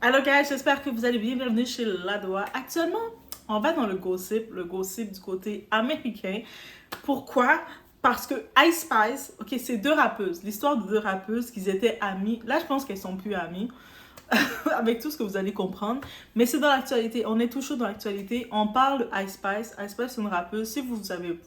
Alors guys, j'espère que vous allez bien. Bienvenue chez Ladoa. Actuellement, on va dans le gossip du côté américain. Pourquoi? Parce que Ice Spice, ok, c'est deux rappeuses. L'histoire de deux rappeuses qui étaient amies. Là, je pense qu'elles sont plus amies. Avec tout ce que vous allez comprendre. Mais c'est dans l'actualité. On est toujours dans l'actualité. On parle de Ice Spice. Ice Spice, c'est une rappeuse. Si vous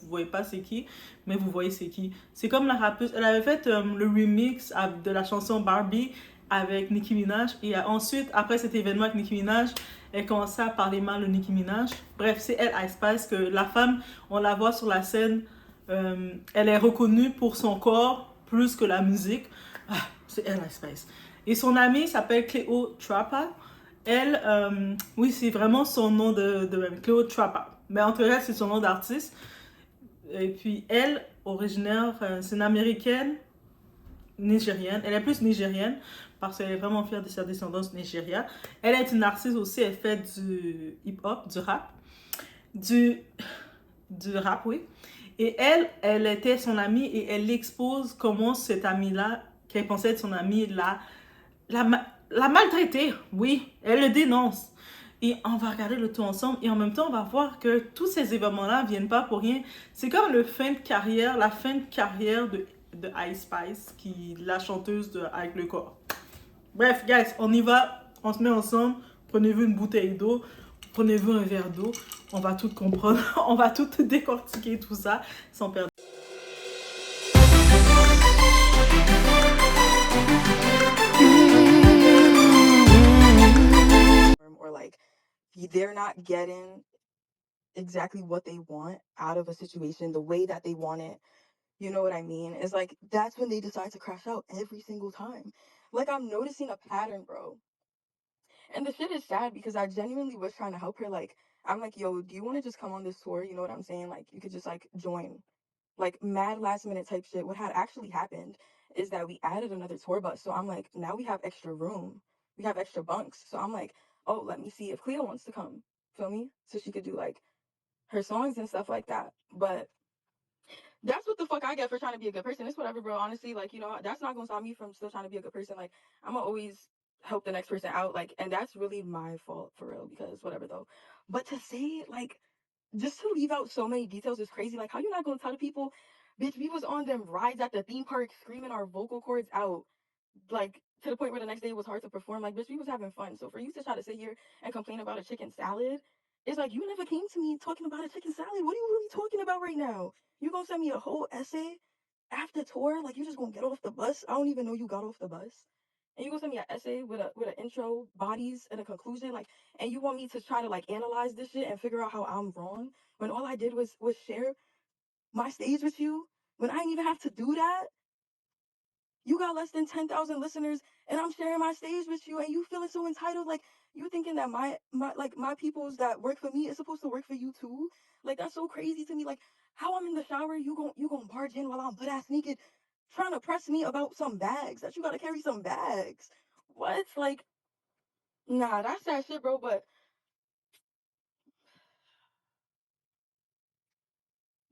voyez pas c'est qui, mais vous voyez c'est qui. C'est comme la rappeuse. Elle avait fait le remix de la chanson Barbie avec Nicki Minaj. Et ensuite, après cet événement avec Nicki Minaj, elle commençait à parler mal de Nicki Minaj. Bref, c'est elle, Ice Spice, que la femme, on la voit sur la scène. Elle est reconnue pour son corps plus que la musique. Ah, c'est elle, Ice Spice. Et son amie s'appelle Cleotrapa. Elle, oui, c'est vraiment son nom de Cleotrapa. Mais en tout cas, c'est son nom d'artiste. Et puis, elle, originaire, c'est une américaine nigérienne. Elle est plus nigérienne parce qu'elle est vraiment fière de sa descendance nigériane. Elle est une artiste aussi. Elle fait du hip-hop, du rap. Du rap, oui. Et elle était son amie et elle expose comment cette amie-là, qu'elle pensait être son amie, la maltraiter. Oui, elle le dénonce. Et on va regarder le tout ensemble et en même temps, on va voir que tous ces événements-là ne viennent pas pour rien. C'est comme la fin de carrière de Ice Spice, la chanteuse avec le corps. Bref, guys, on y va, on se met ensemble. Prenez-vous une bouteille d'eau, prenez-vous un verre d'eau. On va tout comprendre, on va tout décortiquer tout ça sans perdre. Or like they're not getting exactly what they want out of a situation the way that they want it. You know what I mean? It's like that's when they decide to crash out every single time. Like I'm noticing a pattern, bro. And the shit is sad because I genuinely was trying to help her. Like, I'm like, yo, do you want to just come on this tour? You know what I'm saying? Like, you could just like join. Like, mad last minute type shit. What had actually happened is that we added another tour bus. So I'm like, now we have extra room. We have extra bunks. So I'm like, oh, let me see if Cleo wants to come. Feel me? So she could do like her songs and stuff like that. But that's what the fuck I get for trying to be a good person. It's whatever, bro. Honestly, like, you know, that's not gonna stop me from still trying to be a good person. Like, I'm gonna always help the next person out. Like, and that's really my fault for real, because whatever though. But to say like just to leave out so many details is crazy. Like, how you not gonna tell the people, bitch, we was on them rides at the theme park screaming our vocal cords out, like to the point where the next day it was hard to perform. Like, bitch, we was having fun. So for you to try to sit here and complain about a chicken salad, it's like you never came to me talking about a chicken salad. What are you really talking about right now? You gonna send me a whole essay after tour? Like, you just gonna get off the bus? I don't even know you got off the bus. And you gonna send me an essay with an intro, bodies, and a conclusion, like, and you want me to try to like analyze this shit and figure out how I'm wrong when all I did was share my stage with you when I didn't even have to do that. You got less than 10,000 listeners and I'm sharing my stage with you and you feeling so entitled. Like, you thinking that my peoples that work for me is supposed to work for you too? Like, that's so crazy to me. Like, how I'm in the shower, you gon' barge in while I'm butt ass naked trying to press me about some bags that you gotta carry some bags. What? Like, nah, that's that shit, bro. But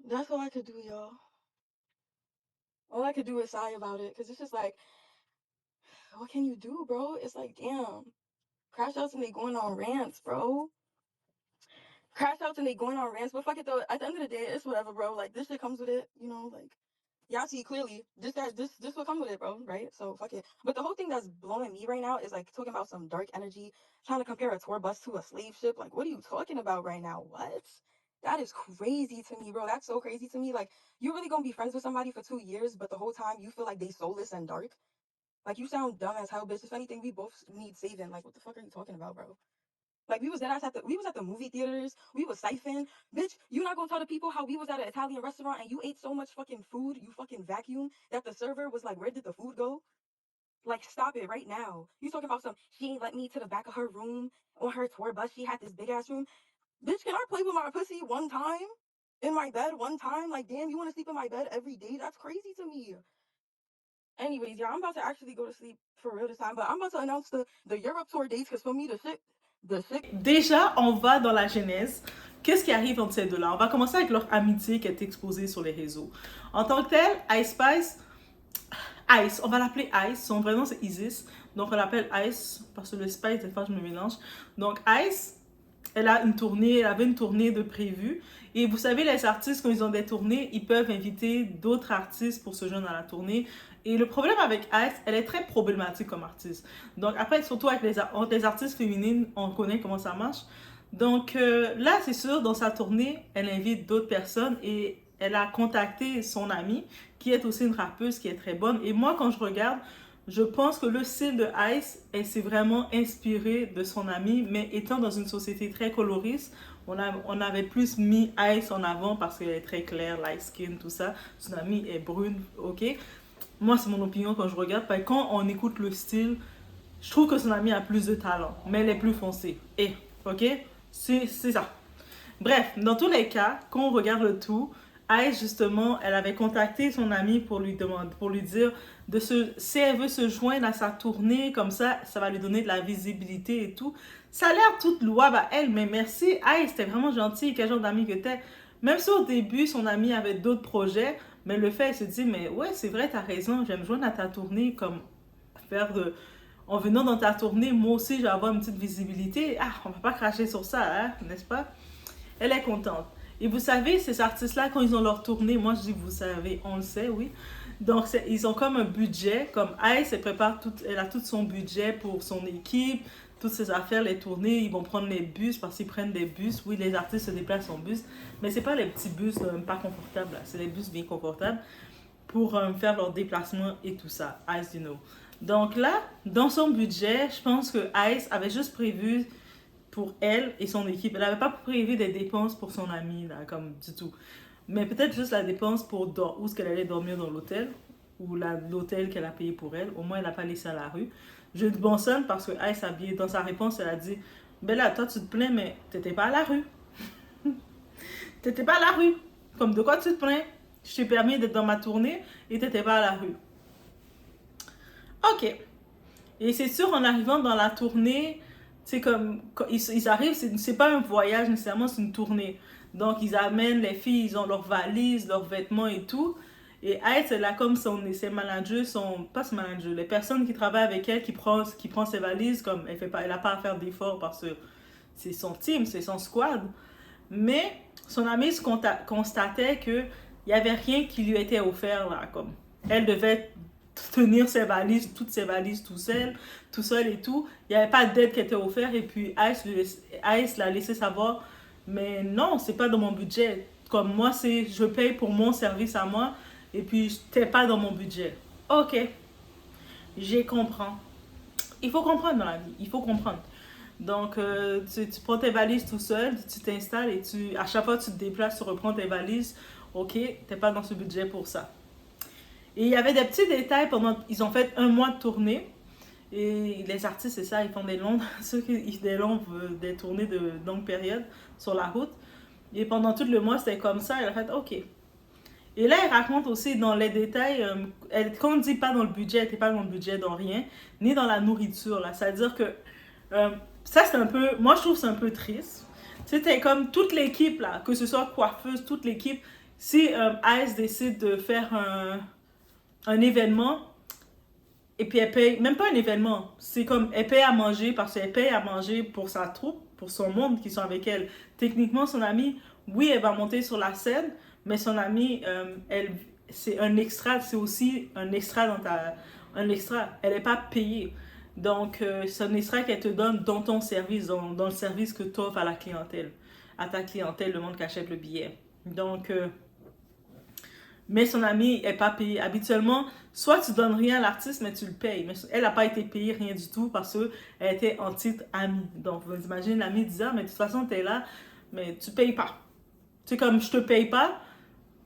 that's all I could do, y'all. All I could do is sigh about it, because it's just like, what can you do, bro? It's like, damn. Crash outs and they going on rants, bro. Crash outs and they going on rants. But fuck it, though. At the end of the day, it's whatever, bro. Like, this shit comes with it, you know? Like, y'all see clearly, this will come with it, bro, right? So, fuck it. But the whole thing that's blowing me right now is, like, talking about some dark energy, trying to compare a tour bus to a slave ship. Like, what are you talking about right now? What? That is crazy to me, bro. That's so crazy to me. Like, you're really gonna be friends with somebody for 2 years, but the whole time you feel like they soulless and dark? Like, you sound dumb as hell, bitch. If anything, we both need saving. Like, what the fuck are you talking about, bro? Like, we was at the movie theaters. We was siphon. Bitch, you not gonna tell the people how we was at an Italian restaurant and you ate so much fucking food, you fucking vacuum, that the server was like, where did the food go? Like, stop it right now. You talking about some, she ain't let me to the back of her room on her tour bus. She had this big ass room. Bitch, can I play with my pussy one time? In my bed one time? Like, damn, you wanna sleep in my bed every day? That's crazy to me. Anyways, y'all, I'm about to actually go to sleep for real this time, but I'm about to announce the Europe tour dates, because for me, the shit. Déjà, on va dans la genèse. Qu'est-ce qui arrive entre ces deux-là? On va commencer avec leur amitié qui est exposée sur les réseaux. En tant que telle, Ice Spice, Ice, on va l'appeler Ice. Son vrai nom, c'est Isis. Donc, on l'appelle Ice parce que le Spice, des fois, je me mélange. Donc, Ice, elle avait une tournée de prévue. Et vous savez, les artistes, quand ils ont des tournées, ils peuvent inviter d'autres artistes pour se joindre à la tournée. Et le problème avec Ice, elle est très problématique comme artiste. Donc après, surtout avec les artistes féminines, on connaît comment ça marche. Donc là, c'est sûr, dans sa tournée, elle invite d'autres personnes et elle a contacté son amie, qui est aussi une rappeuse, qui est très bonne. Et moi, quand je regarde, je pense que le style de Ice, elle s'est vraiment inspirée de son amie, mais étant dans une société très coloriste, on avait plus mis Ice en avant parce qu'elle est très claire, light skin, tout ça. Son amie est brune, ok. Moi, c'est mon opinion quand je regarde. Parce que quand on écoute le style, je trouve que son amie a plus de talent, mais elle est plus foncée. Et, ok, c'est ça. Bref, dans tous les cas, quand on regarde le tout, Aïe, justement, elle avait contacté son amie pour lui demander, pour lui dire si elle veut se joindre à sa tournée, comme ça va lui donner de la visibilité et tout. Ça a l'air toute louable à elle, mais merci. Aïe, c'était vraiment gentil. Quel genre d'amie que t'es. Même si au début, son amie avait d'autres projets, mais le fait, elle se dit, mais ouais, c'est vrai, t'as raison, je vais me joindre à ta tournée, comme faire de... En venant dans ta tournée, moi aussi, je vais avoir une petite visibilité. Ah, on va pas cracher sur ça, hein, n'est-ce pas? Elle est contente. Et vous savez, ces artistes-là, quand ils ont leur tournée, moi je dis vous savez, on le sait, oui. Donc ils ont comme un budget, comme Ice, elle a tout son budget pour son équipe, toutes ses affaires, les tournées, ils vont prendre les bus parce qu'ils prennent des bus. Oui, les artistes se déplacent en bus, mais c'est pas les petits bus pas confortables, c'est les bus bien confortables pour faire leurs déplacements et tout ça. Ice, you know. Donc là, dans son budget, je pense que Ice avait juste prévu pour elle et son équipe. Elle n'avait pas prévu des dépenses pour son amie, là, comme du tout. Mais peut-être juste la dépense pour où est-ce qu'elle allait dormir dans l'hôtel, ou l'hôtel qu'elle a payé pour elle. Au moins, elle n'a pas laissé à la rue. Je dis bon son parce que Aïe s'habillait. Dans sa réponse, elle a dit ben là, toi, tu te plains, mais t'étais pas à la rue. T'étais pas à la rue. Comme de quoi tu te plains? Je t'ai permis d'être dans ma tournée et t'étais pas à la rue. Ok. Et c'est sûr, en arrivant dans la tournée, c'est comme quand ils arrivent, c'est pas un voyage nécessairement, c'est une tournée. Donc ils amènent les filles, ils ont leurs valises, leurs vêtements et tout. Et elle, c'est là comme ses managers, pas ses managers, les personnes qui travaillent avec elle, qui prend ses valises, comme elle a pas à faire d'efforts parce que c'est son team, c'est son squad. Mais son amie constatait que il y avait rien qui lui était offert là, comme elle devait tenir ses valises, toutes ses valises tout seul et tout. Il n'y avait pas d'aide qui était offerte et puis Ice l'a laissé savoir, mais non, c'est pas dans mon budget. Comme moi, je paye pour mon service à moi et puis t'es pas dans mon budget. Ok, j'ai compris. Il faut comprendre dans la vie, il faut comprendre. Donc, tu prends tes valises tout seul, tu t'installes et à chaque fois que tu te déplaces, tu reprends tes valises. Ok, t'es pas dans ce budget pour ça. Et il y avait des petits détails ils ont fait un mois de tournée. Et les artistes, c'est ça, ils font des tournées de longue période sur la route. Et pendant tout le mois, c'était comme ça. Elle a fait OK. Et là, elle raconte aussi dans les détails, quand on ne dit pas dans le budget, elle n'était pas dans le budget, dans rien, ni dans la nourriture. Là. C'est-à-dire que ça, c'est un peu, moi, je trouve que c'est un peu triste. C'était comme toute l'équipe, là, que ce soit coiffeuse, toute l'équipe, si Ice décide de faire un événement, et puis elle paye, même pas un événement, c'est comme elle paye à manger parce qu'elle paye à manger pour sa troupe, pour son monde qui sont avec elle. Techniquement, son amie, oui, elle va monter sur la scène, mais son amie, c'est un extra, c'est aussi un extra un extra. Elle n'est pas payée. Donc, c'est un extra qu'elle te donne dans ton service, dans le service que tu offres à la clientèle, à ta clientèle, le monde qui achète le billet. Donc, mais son amie n'est pas payée. Habituellement, soit tu donnes rien à l'artiste, mais tu le payes. Mais elle n'a pas été payée rien du tout parce qu'elle était en titre amie. Donc, vous imaginez, l'amie disant, mais de toute façon, tu es là, mais tu ne payes pas. C'est comme, je te paye pas,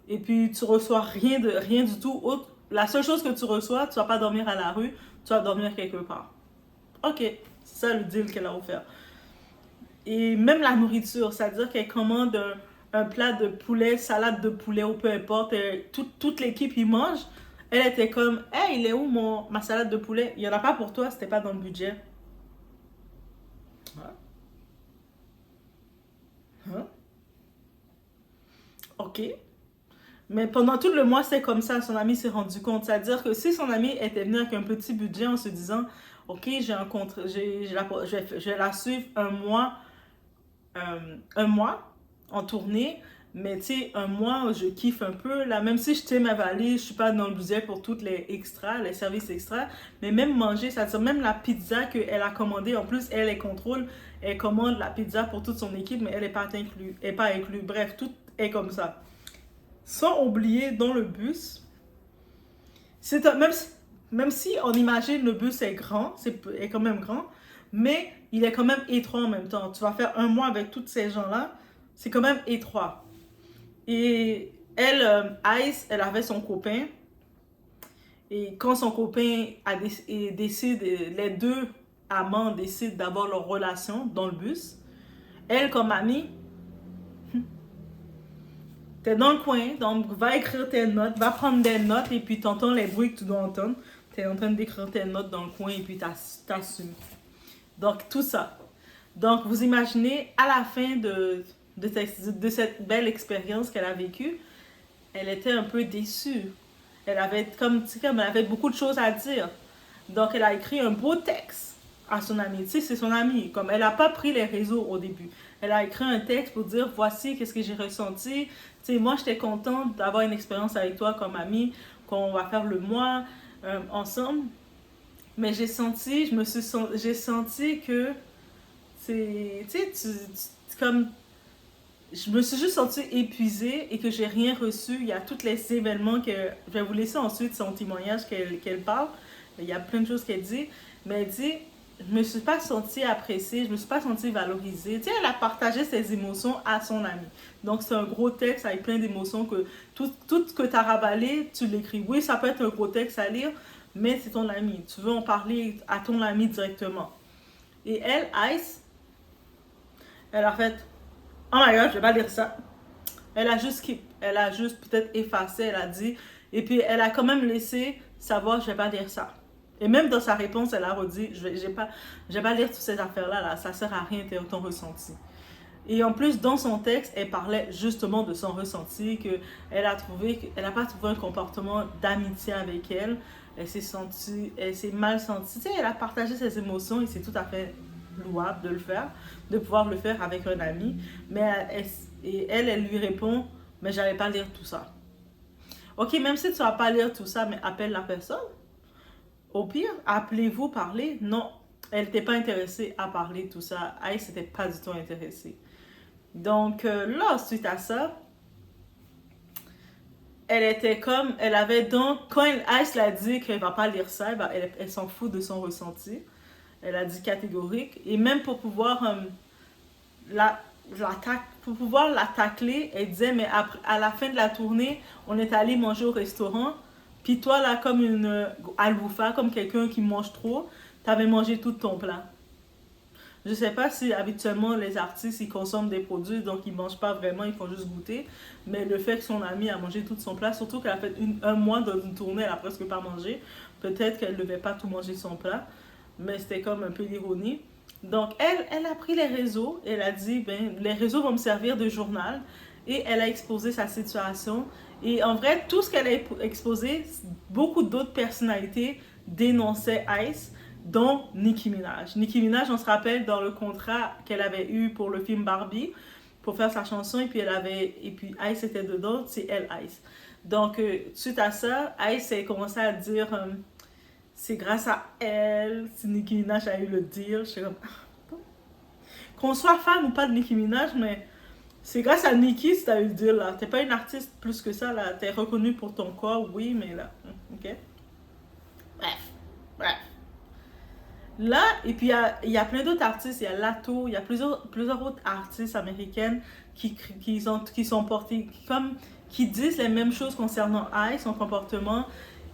et puis tu reçois rien du tout. La seule chose que tu reçois, tu vas pas dormir à la rue, tu vas dormir quelque part. Ok, c'est ça le deal qu'elle a offert. Et même la nourriture, c'est-à-dire qu'elle commande un plat de poulet, salade de poulet ou peu importe, toute l'équipe y mange. Elle était comme, hey, il est où ma salade de poulet? Il n'y en a pas pour toi, c'était pas dans le budget. Hein? Hein? Ok. Mais pendant tout le mois, c'est comme ça, son ami s'est rendu compte. C'est-à-dire que si son ami était venu avec un petit budget en se disant, OK, j'ai un contrat, je vais la suivre un mois en tournée, mais tu sais, un mois, je kiffe un peu. Là, même si je tiens ma valise, je suis pas dans le budget pour toutes les extras, les services extras, mais même manger, c'est-à-dire même la pizza qu'elle a commandée, en plus, elle contrôle, elle commande la pizza pour toute son équipe, mais elle n'est pas inclue, elle est pas inclue. Bref, tout est comme ça. Sans oublier, dans le bus, même si on imagine le bus est grand, est quand même grand, mais il est quand même étroit en même temps. Tu vas faire un mois avec tous ces gens-là, c'est quand même étroit. Et elle, Ice, elle avait son copain. Et quand son copain décide, les deux amants décident d'avoir leur relation dans le bus, elle, comme amie, t'es dans le coin, donc va écrire tes notes, va prendre des notes et puis t'entends les bruits que tu dois entendre. T'es en train d'écrire tes notes dans le coin et puis t'assumes. Donc, tout ça. Donc, vous imaginez, à la fin de cette belle expérience qu'elle a vécue, elle était un peu déçue. Elle avait, elle avait beaucoup de choses à dire. Donc, elle a écrit un beau texte à son amie. Tu sais, c'est son amie. Comme elle n'a pas pris les réseaux au début. Elle a écrit un texte pour dire, voici qu'est-ce que j'ai ressenti. Tu sais, moi, j'étais contente d'avoir une expérience avec toi comme amie, qu'on va faire le mois ensemble. Mais j'ai senti que c'est, tu sais, comme je me suis juste sentie épuisée et que j'ai rien reçu. Il y a tous les événements que je vais vous laisser ensuite son témoignage qu'elle parle. Il y a plein de choses qu'elle dit, mais elle dit, je me suis pas sentie appréciée, je me suis pas sentie valorisée. Tu sais, elle a partagé ses émotions à son ami. Donc c'est un gros texte avec plein d'émotions que tout ce que tu as ravalé, tu l'écris. Oui, ça peut être un gros texte à lire, mais c'est ton ami. Tu veux en parler à ton ami directement. Et elle, Ice, elle a fait, oh my god, je vais pas lire ça. Elle a juste peut-être effacé, elle a dit, et puis elle a quand même laissé savoir, je vais pas lire ça. Et même dans sa réponse, elle a redit, je vais pas lire toutes ces affaires-là, là, ça sert à rien, ton ressenti. Et en plus, dans son texte, elle parlait justement de son ressenti, qu'elle a pas trouvé un comportement d'amitié avec elle. Elle s'est mal sentie. Tu sais, elle a partagé ses émotions et c'est tout à fait louable de le faire, de pouvoir le faire avec un ami. Mais elle lui répond, mais j'allais pas lire tout ça. Ok, même si tu vas pas lire tout ça, mais appelle la personne. Au pire, appelez-vous, parlez. Non, elle n'était pas intéressée à parler tout ça. Elle n'était pas du tout intéressée. Donc là, suite à ça, elle avait donc, quand Ice l'a dit qu'elle va pas lire ça, elle s'en fout de son ressenti. Elle a dit catégorique. Et même pour pouvoir pour pouvoir la tacler, elle disait, mais après, à la fin de la tournée, on est allé manger au restaurant. Puis toi, là, comme une albufa, comme quelqu'un qui mange trop, t'avais mangé tout ton plat. Je sais pas si habituellement les artistes ils consomment des produits donc ils mangent pas vraiment, ils font juste goûter. Mais le fait que son amie a mangé tout son plat, surtout qu'elle a fait un mois dans une tournée, elle a presque pas mangé. Peut-être qu'elle ne devait pas tout manger son plat, mais c'était comme un peu l'ironie. Donc elle a pris les réseaux, elle a dit ben les réseaux vont me servir de journal et elle a exposé sa situation. Et en vrai, tout ce qu'elle a exposé, beaucoup d'autres personnalités dénonçaient Ice, dont Nicki Minaj. Nicki Minaj, on se rappelle dans le contrat qu'elle avait eu pour le film Barbie, pour faire sa chanson, et puis Ice était dedans, c'est elle, Ice. Donc, suite à ça, Ice a commencé à dire, c'est grâce à elle, si Nicki Minaj a eu le deal. Je suis comme, qu'on soit fan ou pas de Nicki Minaj, mais c'est grâce à Nicki si t'as eu le deal, là. T'es pas une artiste plus que ça, là. T'es reconnue pour ton corps, oui, mais là, ok? Bref. Là, et puis il y a plein d'autres artistes, il y a Lato, il y a plusieurs autres artistes américaines qui sont portés, qui disent les mêmes choses concernant Ice, son comportement.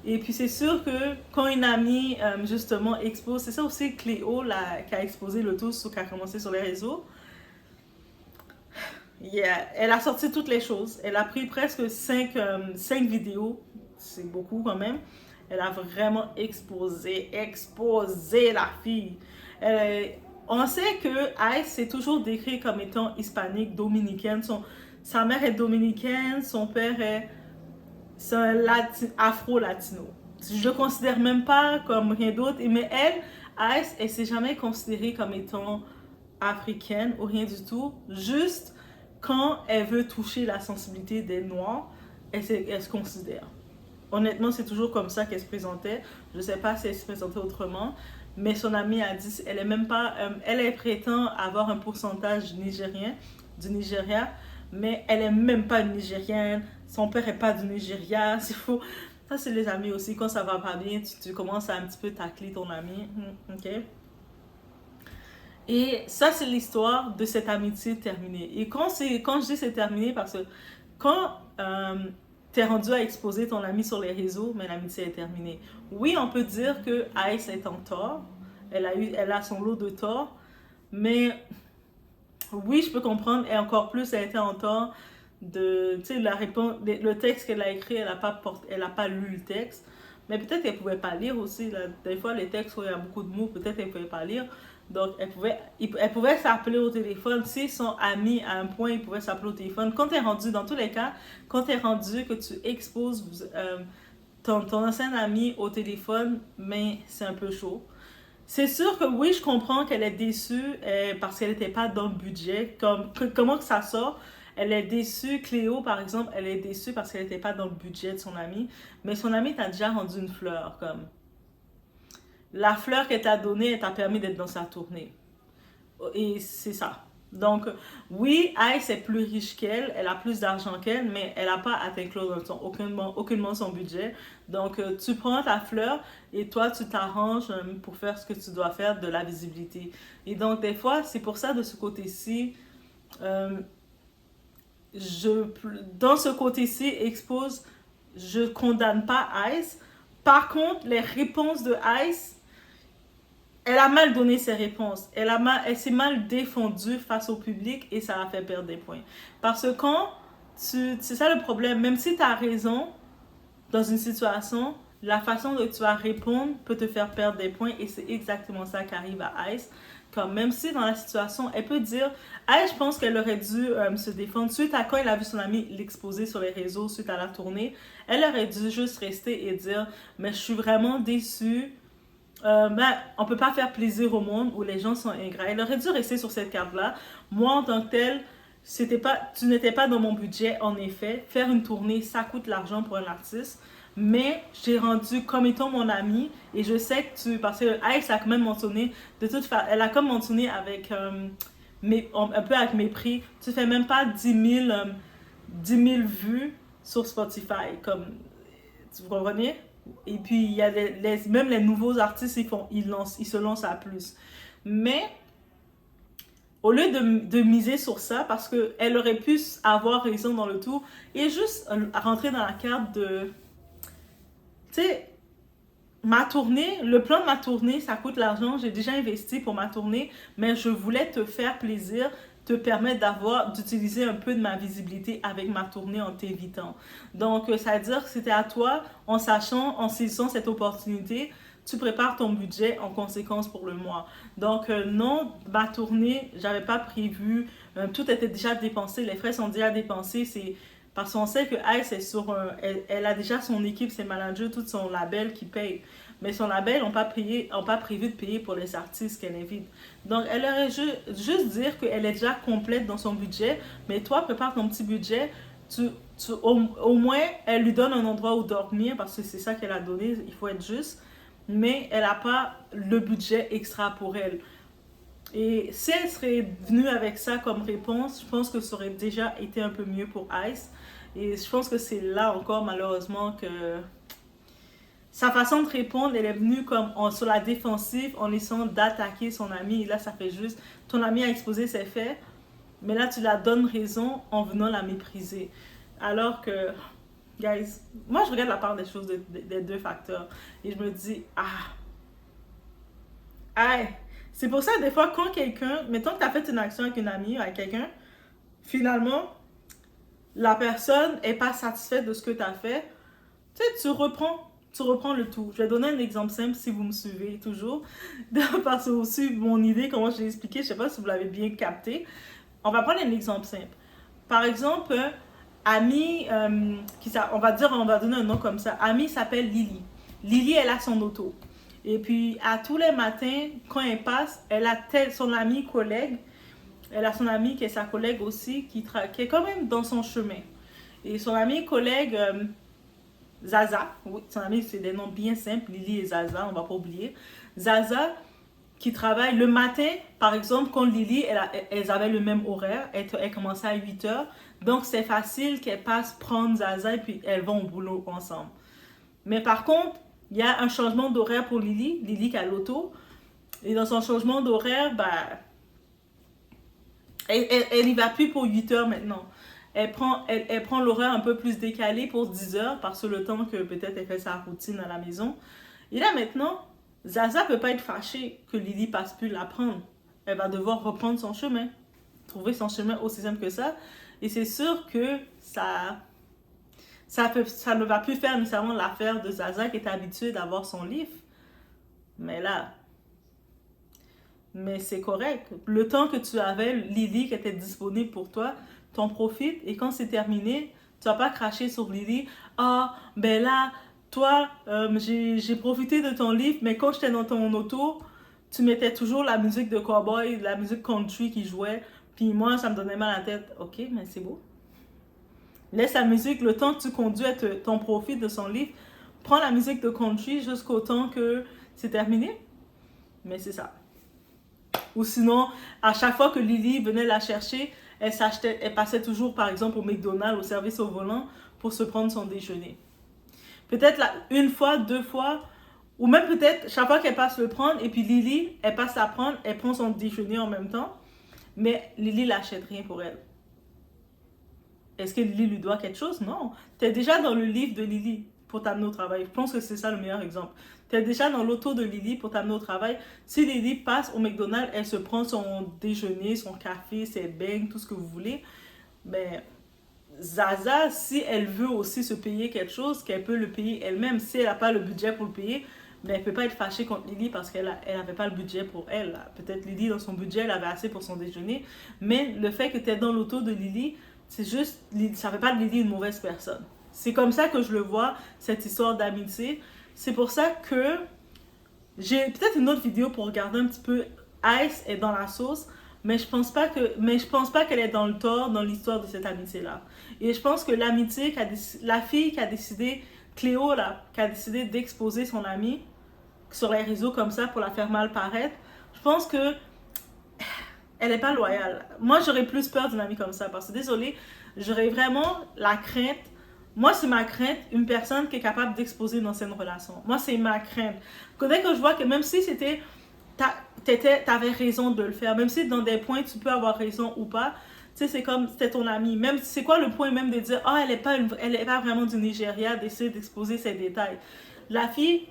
Et puis c'est sûr que quand une amie, justement, expose, c'est ça aussi Cléo, là, qui a exposé le tout, qui a commencé sur les réseaux. Yeah. Elle a sorti toutes les choses. Elle a pris presque 5 vidéos, c'est beaucoup quand même. Elle a vraiment exposé la fille. On sait que Ice s'est toujours décrit comme étant hispanique, dominicaine. Sa mère est dominicaine, son père est c'est un afro-latino. Je le considère même pas comme rien d'autre. Mais elle, Ice, elle s'est jamais considérée comme étant africaine ou rien du tout. Juste quand elle veut toucher la sensibilité des Noirs, elle se considère. Honnêtement, c'est toujours comme ça qu'elle se présentait. Je ne sais pas si elle se présentait autrement. Mais son amie a dit, elle est même pas, elle prétend avoir un pourcentage nigérien, du Nigeria, mais elle est même pas nigérienne. Son père est pas du Nigeria, c'est faux. Ça, c'est les amis aussi. Quand ça va pas bien, tu commences à un petit peu tacler ton ami. Ok? Et ça, c'est l'histoire de cette amitié terminée. Et quand je dis c'est terminé, parce que quand t'es rendu à exposer ton ami sur les réseaux, mais l'amitié est terminée. Oui, on peut dire que Ice est en tort. Elle a son lot de tort. Mais oui, je peux comprendre. Et encore plus, elle était en tort de, tu sais, la réponse, le texte qu'elle a écrit, elle a pas lu le texte. Mais peut-être qu'elle pouvait pas lire aussi. Là. Des fois, les textes où il y a beaucoup de mots, peut-être qu'elle pouvait pas lire. Donc, elle pouvait s'appeler au téléphone. S'ils sont amis à un point, ils pouvaient s'appeler au téléphone. Quand tu es rendu, dans tous les cas, quand tu es rendu que tu exposes ton ancien ami au téléphone, mais c'est un peu chaud. C'est sûr que oui, je comprends qu'elle est déçue parce qu'elle n'était pas dans le budget. Comment que ça sort? Elle est déçue. Cléo, par exemple, elle est déçue parce qu'elle n'était pas dans le budget de son ami. Mais son ami t'a déjà rendu une fleur. Comme la fleur qu'elle t'a donnée, elle t'a permis d'être dans sa tournée. Et c'est ça. Donc, oui, Ice est plus riche qu'elle, elle a plus d'argent qu'elle, mais elle n'a pas atteint aucunement son budget. Donc, tu prends ta fleur et toi, tu t'arranges pour faire ce que tu dois faire de la visibilité. Et donc, des fois, c'est pour ça, de ce côté-ci, euh, dans ce côté-ci, expose, je condamne pas Ice. Par contre, les réponses de Ice, elle a mal donné ses réponses. Elle s'est mal défendue face au public et ça a fait perdre des points. Parce que c'est ça le problème, même si tu as raison dans une situation, la façon dont tu vas répondre peut te faire perdre des points et c'est exactement ça qui arrive à Ice. Comme même si dans la situation, elle peut dire, Ice, je pense qu'elle aurait dû se défendre suite à quand elle a vu son ami l'exposer sur les réseaux suite à la tournée. Elle aurait dû juste rester et dire, mais je suis vraiment déçue. On peut pas faire plaisir au monde où les gens sont ingrats. Elle aurait dû rester sur cette carte-là. Moi, en tant que telle, tu n'étais pas dans mon budget, en effet. Faire une tournée, ça coûte l'argent pour un artiste. Mais j'ai rendu comme étant mon amie et je sais que parce que Alex a quand même mentionné, de toute façon, elle a comme mentionné avec, un peu avec mépris, tu fais même pas 10 000 vues sur Spotify. Comme, vous comprenez? Et puis, il y a même les nouveaux artistes, ils se lancent à plus. Mais, au lieu de miser sur ça, parce qu'elle aurait pu avoir raison dans le tout, et juste rentrer dans la carte de... Tu sais, ma tournée, le plan de ma tournée, ça coûte l'argent, j'ai déjà investi pour ma tournée, mais je voulais te faire plaisir, te permettre d'utiliser un peu de ma visibilité avec ma tournée en t'évitant. Donc, ça veut dire que c'était à toi, en saisissant cette opportunité, tu prépares ton budget en conséquence pour le mois. Donc, non, ma tournée, j'avais pas prévu, tout était déjà dépensé, les frais sont déjà dépensés, c'est parce qu'on sait que Ice elle a déjà son équipe, ses managers, tout son label qui paye. Mais son label n'ont pas prévu de payer pour les artistes qu'elle invite. Donc, elle aurait juste dire qu'elle est déjà complète dans son budget, mais toi, prépare ton petit budget. Au moins, elle lui donne un endroit où dormir, parce que c'est ça qu'elle a donné, il faut être juste. Mais elle n'a pas le budget extra pour elle. Et si elle serait venue avec ça comme réponse, je pense que ça aurait déjà été un peu mieux pour Ice. Et je pense que c'est là encore, malheureusement, que sa façon de répondre, elle est venue comme sur la défensive en essayant d'attaquer son ami. Et là, ça fait juste, ton ami a exposé ses faits, mais là, tu la donnes raison en venant la mépriser. Alors que, guys, moi, je regarde la part des choses des deux facteurs. Et je me dis, c'est pour ça, des fois, quand quelqu'un, mettons que tu as fait une action avec une amie, avec quelqu'un, finalement, la personne n'est pas satisfaite de ce que tu as fait, tu sais, tu reprends le tout. Je vais donner un exemple simple si vous me suivez toujours. Parce que aussi, mon idée, comment je l'ai expliqué, je ne sais pas si vous l'avez bien capté. On va prendre un exemple simple. Par exemple, Amie, on va donner un nom comme ça. Amie s'appelle Lily. Lily, elle a son auto. Et puis, à tous les matins, quand elle passe, elle a son amie collègue. Elle a son amie qui est sa collègue aussi, qui est quand même dans son chemin. Et son amie collègue, Zaza, oui, son amie, c'est des noms bien simples, Lily et Zaza, on va pas oublier. Zaza, qui travaille le matin, par exemple, quand Lily, elles avaient le même horaire, elle commençait à 8 heures. Donc, c'est facile qu'elles passent prendre Zaza et puis elles vont au boulot ensemble. Mais par contre, il y a un changement d'horaire pour Lily qui a l'auto. Et dans son changement d'horaire, bah, elle n'y va plus pour 8 heures maintenant. Elle prend l'horaire un peu plus décalé pour 10 heures parce que le temps que peut-être elle fait sa routine à la maison. Et là maintenant, Zaza peut pas être fâchée que Lily passe plus la prendre. Elle va devoir reprendre son chemin. Trouver son chemin aussi simple que ça. Et c'est sûr que ça ne va plus faire nécessairement l'affaire de Zaza qui est habituée d'avoir son livre. Mais c'est correct. Le temps que tu avais Lily qui était disponible pour toi, t'en profites et quand c'est terminé, tu vas pas cracher sur Lily. Ah, ben là, toi, j'ai profité de ton livre, mais quand j'étais dans ton auto, tu mettais toujours la musique de cowboy, la musique country qui jouait, puis moi, ça me donnait mal à la tête. Ok, mais c'est beau. Laisse la musique, le temps que tu conduis, t'en profites de son livre. Prends la musique de country jusqu'au temps que c'est terminé. Mais c'est ça. Ou sinon, à chaque fois que Lily venait la chercher, elle passait toujours, par exemple, au McDonald's, au service au volant, pour se prendre son déjeuner. Peut-être une fois, 2 fois, ou même peut-être chaque fois qu'elle passe le prendre, et puis Lily, elle passe à prendre, elle prend son déjeuner en même temps, mais Lily n'achète rien pour elle. Est-ce que Lily lui doit quelque chose? Non. Tu es déjà dans le livre de Lily pour t'amener au travail. Je pense que c'est ça le meilleur exemple. Tu es déjà dans l'auto de Lily pour t'amener au travail. Si Lily passe au McDonald's, elle se prend son déjeuner, son café, ses beignes, tout ce que vous voulez. Mais Zaza, si elle veut aussi se payer quelque chose, qu'elle peut le payer elle-même. Si elle n'a pas le budget pour le payer, mais elle ne peut pas être fâchée contre Lily parce qu'elle n'avait pas le budget pour elle. Peut-être Lily, dans son budget, elle avait assez pour son déjeuner. Mais le fait que tu es dans l'auto de Lily, c'est juste, ça ne fait pas de Lily une mauvaise personne. C'est comme ça que je le vois, cette histoire d'amitié. C'est pour ça que j'ai peut-être une autre vidéo pour regarder un petit peu Ice est dans la sauce, mais je pense pas qu'elle est dans le tort dans l'histoire de cette amitié-là. Et je pense que l'amitié, la fille qui a décidé, Cléo, là, qui a décidé d'exposer son amie sur les réseaux comme ça pour la faire mal paraître, je pense que elle n'est pas loyale. Moi, j'aurais plus peur d'une amie comme ça parce que, désolée, j'aurais vraiment la crainte. Moi, c'est ma crainte, une personne qui est capable d'exposer une ancienne relation. Moi, c'est ma crainte. Dès que je vois que même si c'était, t'avais raison de le faire, même si dans des points, tu peux avoir raison ou pas, tu sais, c'est comme, c'était ton ami. Même, c'est quoi le point même de dire, ah, elle est pas vraiment du Nigeria, d'essayer d'exposer ses détails. La fille,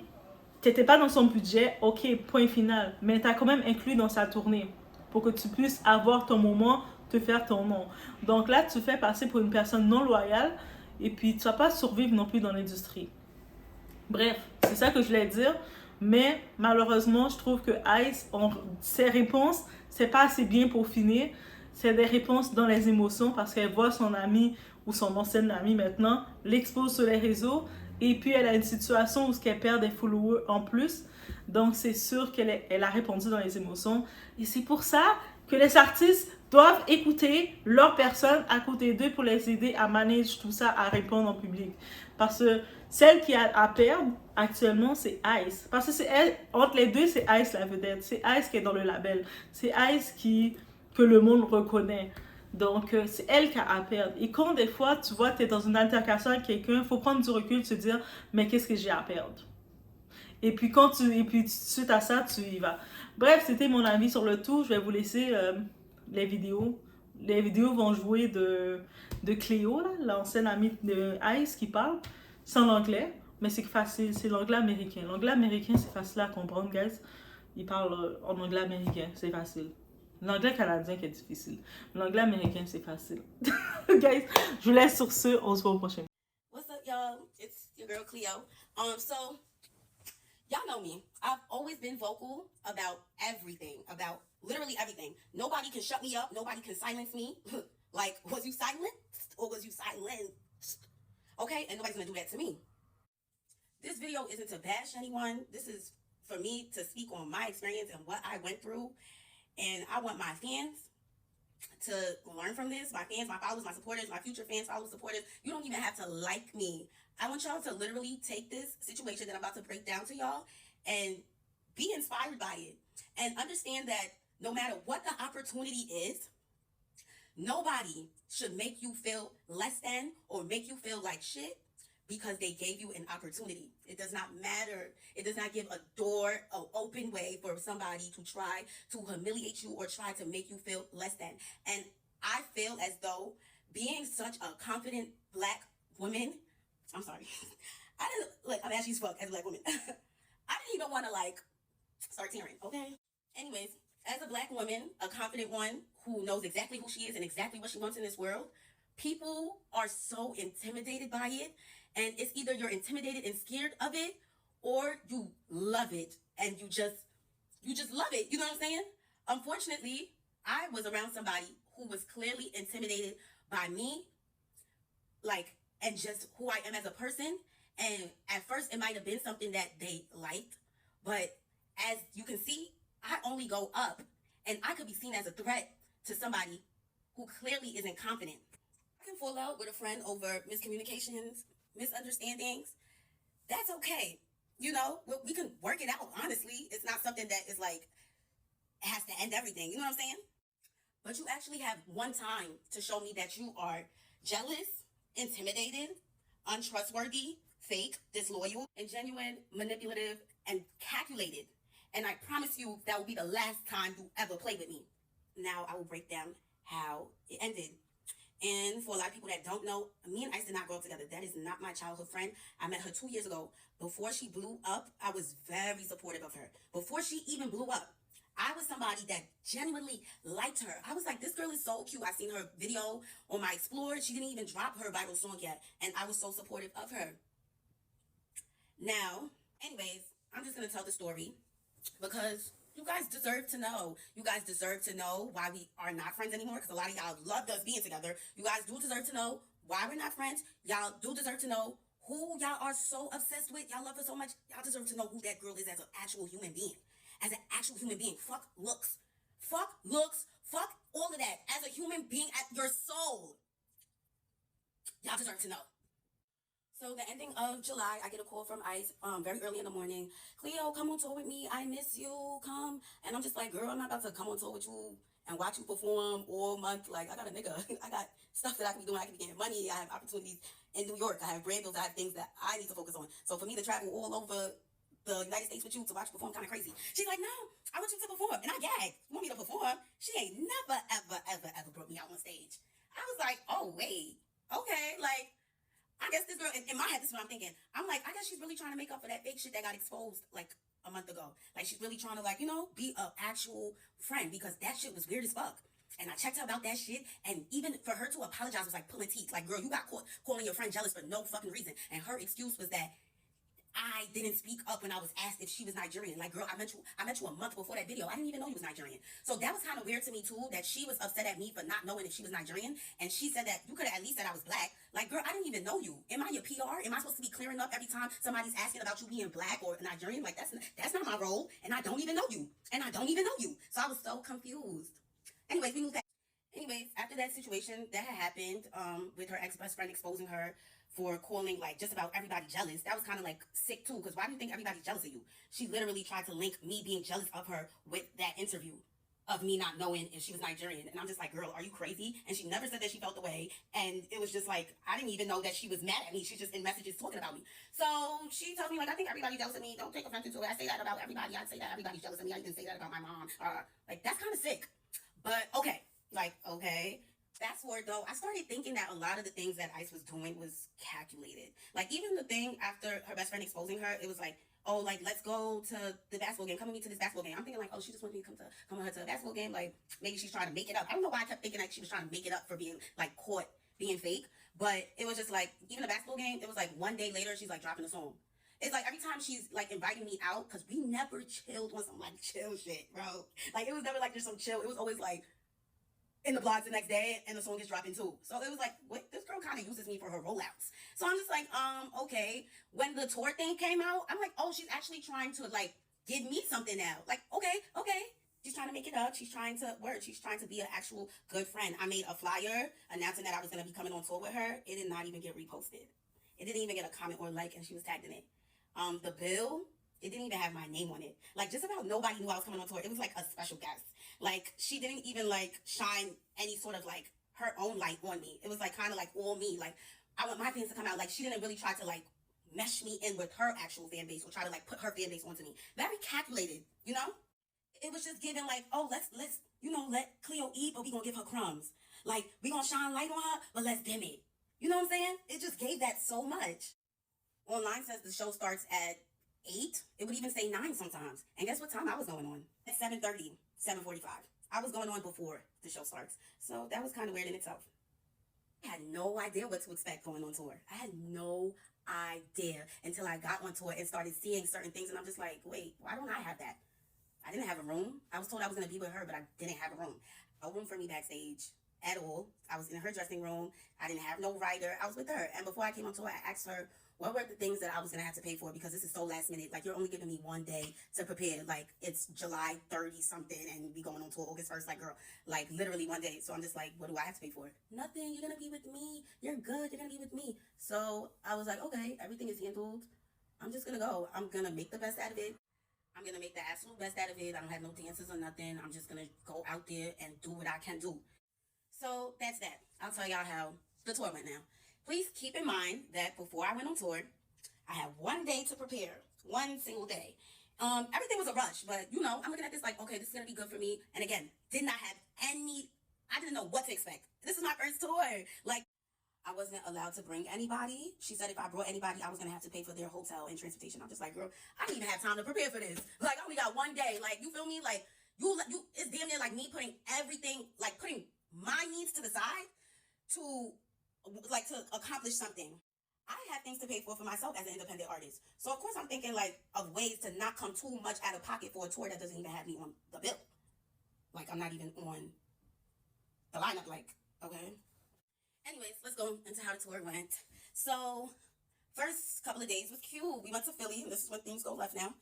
t'étais pas dans son budget, ok, point final. Mais t'as quand même inclus dans sa tournée pour que tu puisses avoir ton moment, te faire ton nom. Donc là, tu fais passer pour une personne non loyale et puis tu vas pas survivre non plus dans l'industrie. Bref, c'est ça que je voulais dire. Mais malheureusement, je trouve que Ice, ses réponses, c'est pas assez bien pour finir. C'est des réponses dans les émotions parce qu'elle voit son ami ou son ancienne amie maintenant, l'expose sur les réseaux et puis elle a une situation où elle perd des followers en plus. Donc c'est sûr qu'elle a répondu dans les émotions. Et c'est pour ça que les artistes doivent écouter leur personne à côté d'eux pour les aider à manager tout ça, à répondre en public. Parce que celle qui a à perdre actuellement, c'est Ice. Parce que c'est elle, entre les deux, c'est Ice la vedette. C'est Ice qui est dans le label. C'est Ice que le monde reconnaît. Donc, c'est elle qui a à perdre. Et quand des fois, tu vois, tu es dans une altercation avec quelqu'un, il faut prendre du recul, se dire, mais qu'est-ce que j'ai à perdre? Et puis, suite à ça, tu y vas. Bref, c'était mon avis sur le tout. Je vais vous laisser les vidéos. Les vidéos vont jouer de Cléo, l'ancienne amie de Ice qui parle. C'est en anglais, mais c'est facile. C'est l'anglais américain. L'anglais américain, c'est facile à comprendre, guys. Ils parlent en anglais américain. C'est facile. L'anglais canadien qui est difficile. L'anglais américain, c'est facile. Guys, je vous laisse sur ce. On se voit au prochain. What's up, y'all? It's your girl, Cleo. So, y'all know me. I've always been vocal about everything, about literally everything. Nobody can shut me up. Nobody can silence me. Like, was you silenced or was you silenced? Okay, and nobody's gonna do that to me. This video isn't to bash anyone. This is for me to speak on my experience and what I went through. And I want my fans to learn from this. My fans, my followers, my supporters, my future fans, followers, supporters. You don't even have to like me. I want y'all to literally take this situation that I'm about to break down to y'all and be inspired by it. And understand that no matter what the opportunity is, nobody should make you feel less than or make you feel like shit because they gave you an opportunity. It does not matter. It does not give a door, an open way for somebody to try to humiliate you or try to make you feel less than. And I feel as though being such a confident black woman, I'm sorry, I'm ashy as fuck as a black woman. I didn't even want to start tearing, okay? Anyways, as a black woman, a confident one who knows exactly who she is and exactly what she wants in this world, people are so intimidated by it. And it's either you're intimidated and scared of it, or you love it and you just love it. You know what I'm saying? Unfortunately, I was around somebody who was clearly intimidated by me, and just who I am as a person. And at first, it might have been something that they liked, but as you can see, I only go up, and I could be seen as a threat to somebody who clearly isn't confident. I can fall out with a friend over miscommunications, misunderstandings. That's okay. You know, we can work it out, honestly. It's not something that is has to end everything. You know what I'm saying? But you actually have one time to show me that you are jealous, intimidated, untrustworthy, fake, disloyal, and genuine, manipulative, and calculated. And I promise you that will be the last time you ever play with me. Now I will break down how it ended. And for a lot of people that don't know, me and Ice did not grow up together. That is not my childhood friend. I met her 2 years ago. Before she blew up, I was very supportive of her. Before she even blew up, I was somebody that genuinely liked her. I was like, this girl is so cute. I seen her video on my Explore. She didn't even drop her viral song yet. And I was so supportive of her. Now, anyways, I'm just going to tell the story because you guys deserve to know. You guys deserve to know why we are not friends anymore, because a lot of y'all loved us being together. You guys do deserve to know why we're not friends. Y'all do deserve to know who y'all are so obsessed with. Y'all love her so much. Y'all deserve to know who that girl is as an actual human being. As an actual human being. Fuck looks. Fuck looks. Fuck all of that. As a human being, at your soul. Y'all deserve to know. So the ending of July, I get a call from Ice very early in the morning. Cleo, come on tour with me. I miss you. Come. And I'm just like, girl, I'm not about to come on tour with you and watch you perform all month. Like, I got a nigga. I got stuff that I can be doing. I can be getting money. I have opportunities in New York. I have brand deals. I have things that I need to focus on. So for me to travel all over the United States with you to watch you perform kind of crazy. She's like, no, I want you to perform. And I gagged. You want me to perform? She ain't never, ever brought me out on stage. I was like, oh, wait. Okay. I guess this girl, in my head, this is what I'm thinking. I'm like, I guess she's really trying to make up for that fake shit that got exposed a month ago. She's really trying to be an actual friend, because that shit was weird as fuck. And I checked her about that shit, and even for her to apologize was like pulling teeth. Girl, you got caught calling your friend jealous for no fucking reason. And her excuse was that I didn't speak up when I was asked if she was Nigerian. Girl, I met you a month before that video. I didn't even know you was Nigerian. So that was kind of weird to me too, that she was upset at me for not knowing if she was Nigerian. And she said that you could have at least said I was black. Girl, I didn't even know you. Am I your PR? Am I supposed to be clearing up every time somebody's asking about you being black or Nigerian? That's not my role. And I don't even know you. So I was so confused. Anyways, we moved back. Anyways, after that situation that had happened with her ex-best friend exposing her for calling just about everybody jealous, that was kind of sick too, because why do you think everybody's jealous of you? She literally tried to link me being jealous of her with that interview of me not knowing if she was Nigerian. And I'm just like, girl, are you crazy? And she never said that she felt the way. And it was just I didn't even know that she was mad at me. She's just in messages talking about me. So she tells me I think everybody's jealous of me. Don't take offense to it. I say that about everybody. I say that everybody's jealous of me. I even say that about my mom. That's kind of sick. But okay. Okay. Fast forward though, I started thinking that a lot of the things that Ice was doing was calculated. Even the thing after her best friend exposing her, it was oh, let's go to the basketball game. Come with me to this basketball game. I'm thinking oh, she just wanted me to come with her to a basketball game. Maybe she's trying to make it up. I don't know why I kept thinking she was trying to make it up for being caught being fake. But it was just even the basketball game, it was one day later, she's dropping a song. It's every time she's inviting me out, because we never chilled on some chill shit, bro. It was never just some chill. It was always in the blogs the next day, and the song is dropping too. So it was like, wait, this girl kind of uses me for her rollouts. So I'm just like, okay. When the tour thing came out, I'm like, oh, she's actually trying to like give me something now. Like, okay. She's trying to make it up. She's trying to work. She's trying to be an actual good friend. I made a flyer announcing that I was going to be coming on tour with her. It did not even get reposted. It didn't even get a comment or like, and she was tagged in it. The bill, it didn't even have my name on it. Like, just about nobody knew I was coming on tour. It was like a special guest. Like, she didn't even like shine any sort of like her own light on me. It was like kind of like all me. Like, I want my fans to come out. Like, she didn't really try to like mesh me in with her actual fan base or try to like put her fan base onto me. Very calculated, you know? It was just giving like, oh, let's you know, let Cleo eat, but we gonna give her crumbs. Like, we gonna shine light on her, but let's dim it. You know what I'm saying? It just gave that so much. Online says the show starts at 8. It would even say 9 sometimes. And guess what time I was going on? At 7:30, 7:45. I was going on before the show starts. So that was kind of weird in itself. I had no idea what to expect going on tour. I had no idea until I got on tour and started seeing certain things. And I'm just like, wait, why don't I have that? I didn't have a room. I was told I was going to be with her, but I didn't have a room. No room for me backstage at all. I was in her dressing room. I didn't have no rider. I was with her. And before I came on tour, I asked her what were the things that I was going to have to pay for, because this is so last minute. Like, you're only giving me one day to prepare. Like, it's July 30 something and we going on tour August 1st. Like, girl, like literally one day. So I'm just like, what do I have to pay for? Nothing. You're going to be with me. You're good. You're going to be with me. So I was like, okay, everything is handled. I'm just going to go. I'm going to make the best out of it. I'm going to make the absolute best out of it. I don't have no dances or nothing. I'm just going to go out there and do what I can do. So that's that. I'll tell y'all how the tour went now. Please keep in mind that before I went on tour, I had one day to prepare. One single day. Everything was a rush, but you know, I'm looking at this like, okay, this is going to be good for me. And again, I didn't know what to expect. This is my first tour. Like, I wasn't allowed to bring anybody. She said if I brought anybody, I was going to have to pay for their hotel and transportation. I'm just like, girl, I didn't even have time to prepare for this. Like, I only got one day. Like, you feel me? Like, you, it's damn near like me putting everything, like putting my needs to the side to accomplish something. I have things to pay for myself as an independent artist. So, of course, I'm thinking, like, of ways to not come too much out of pocket for a tour that doesn't even have me on the bill. Like, I'm not even on the lineup, like, okay? Anyways, let's go into how the tour went. So, first couple of days was cute. We went to Philly, and this is when things go left now.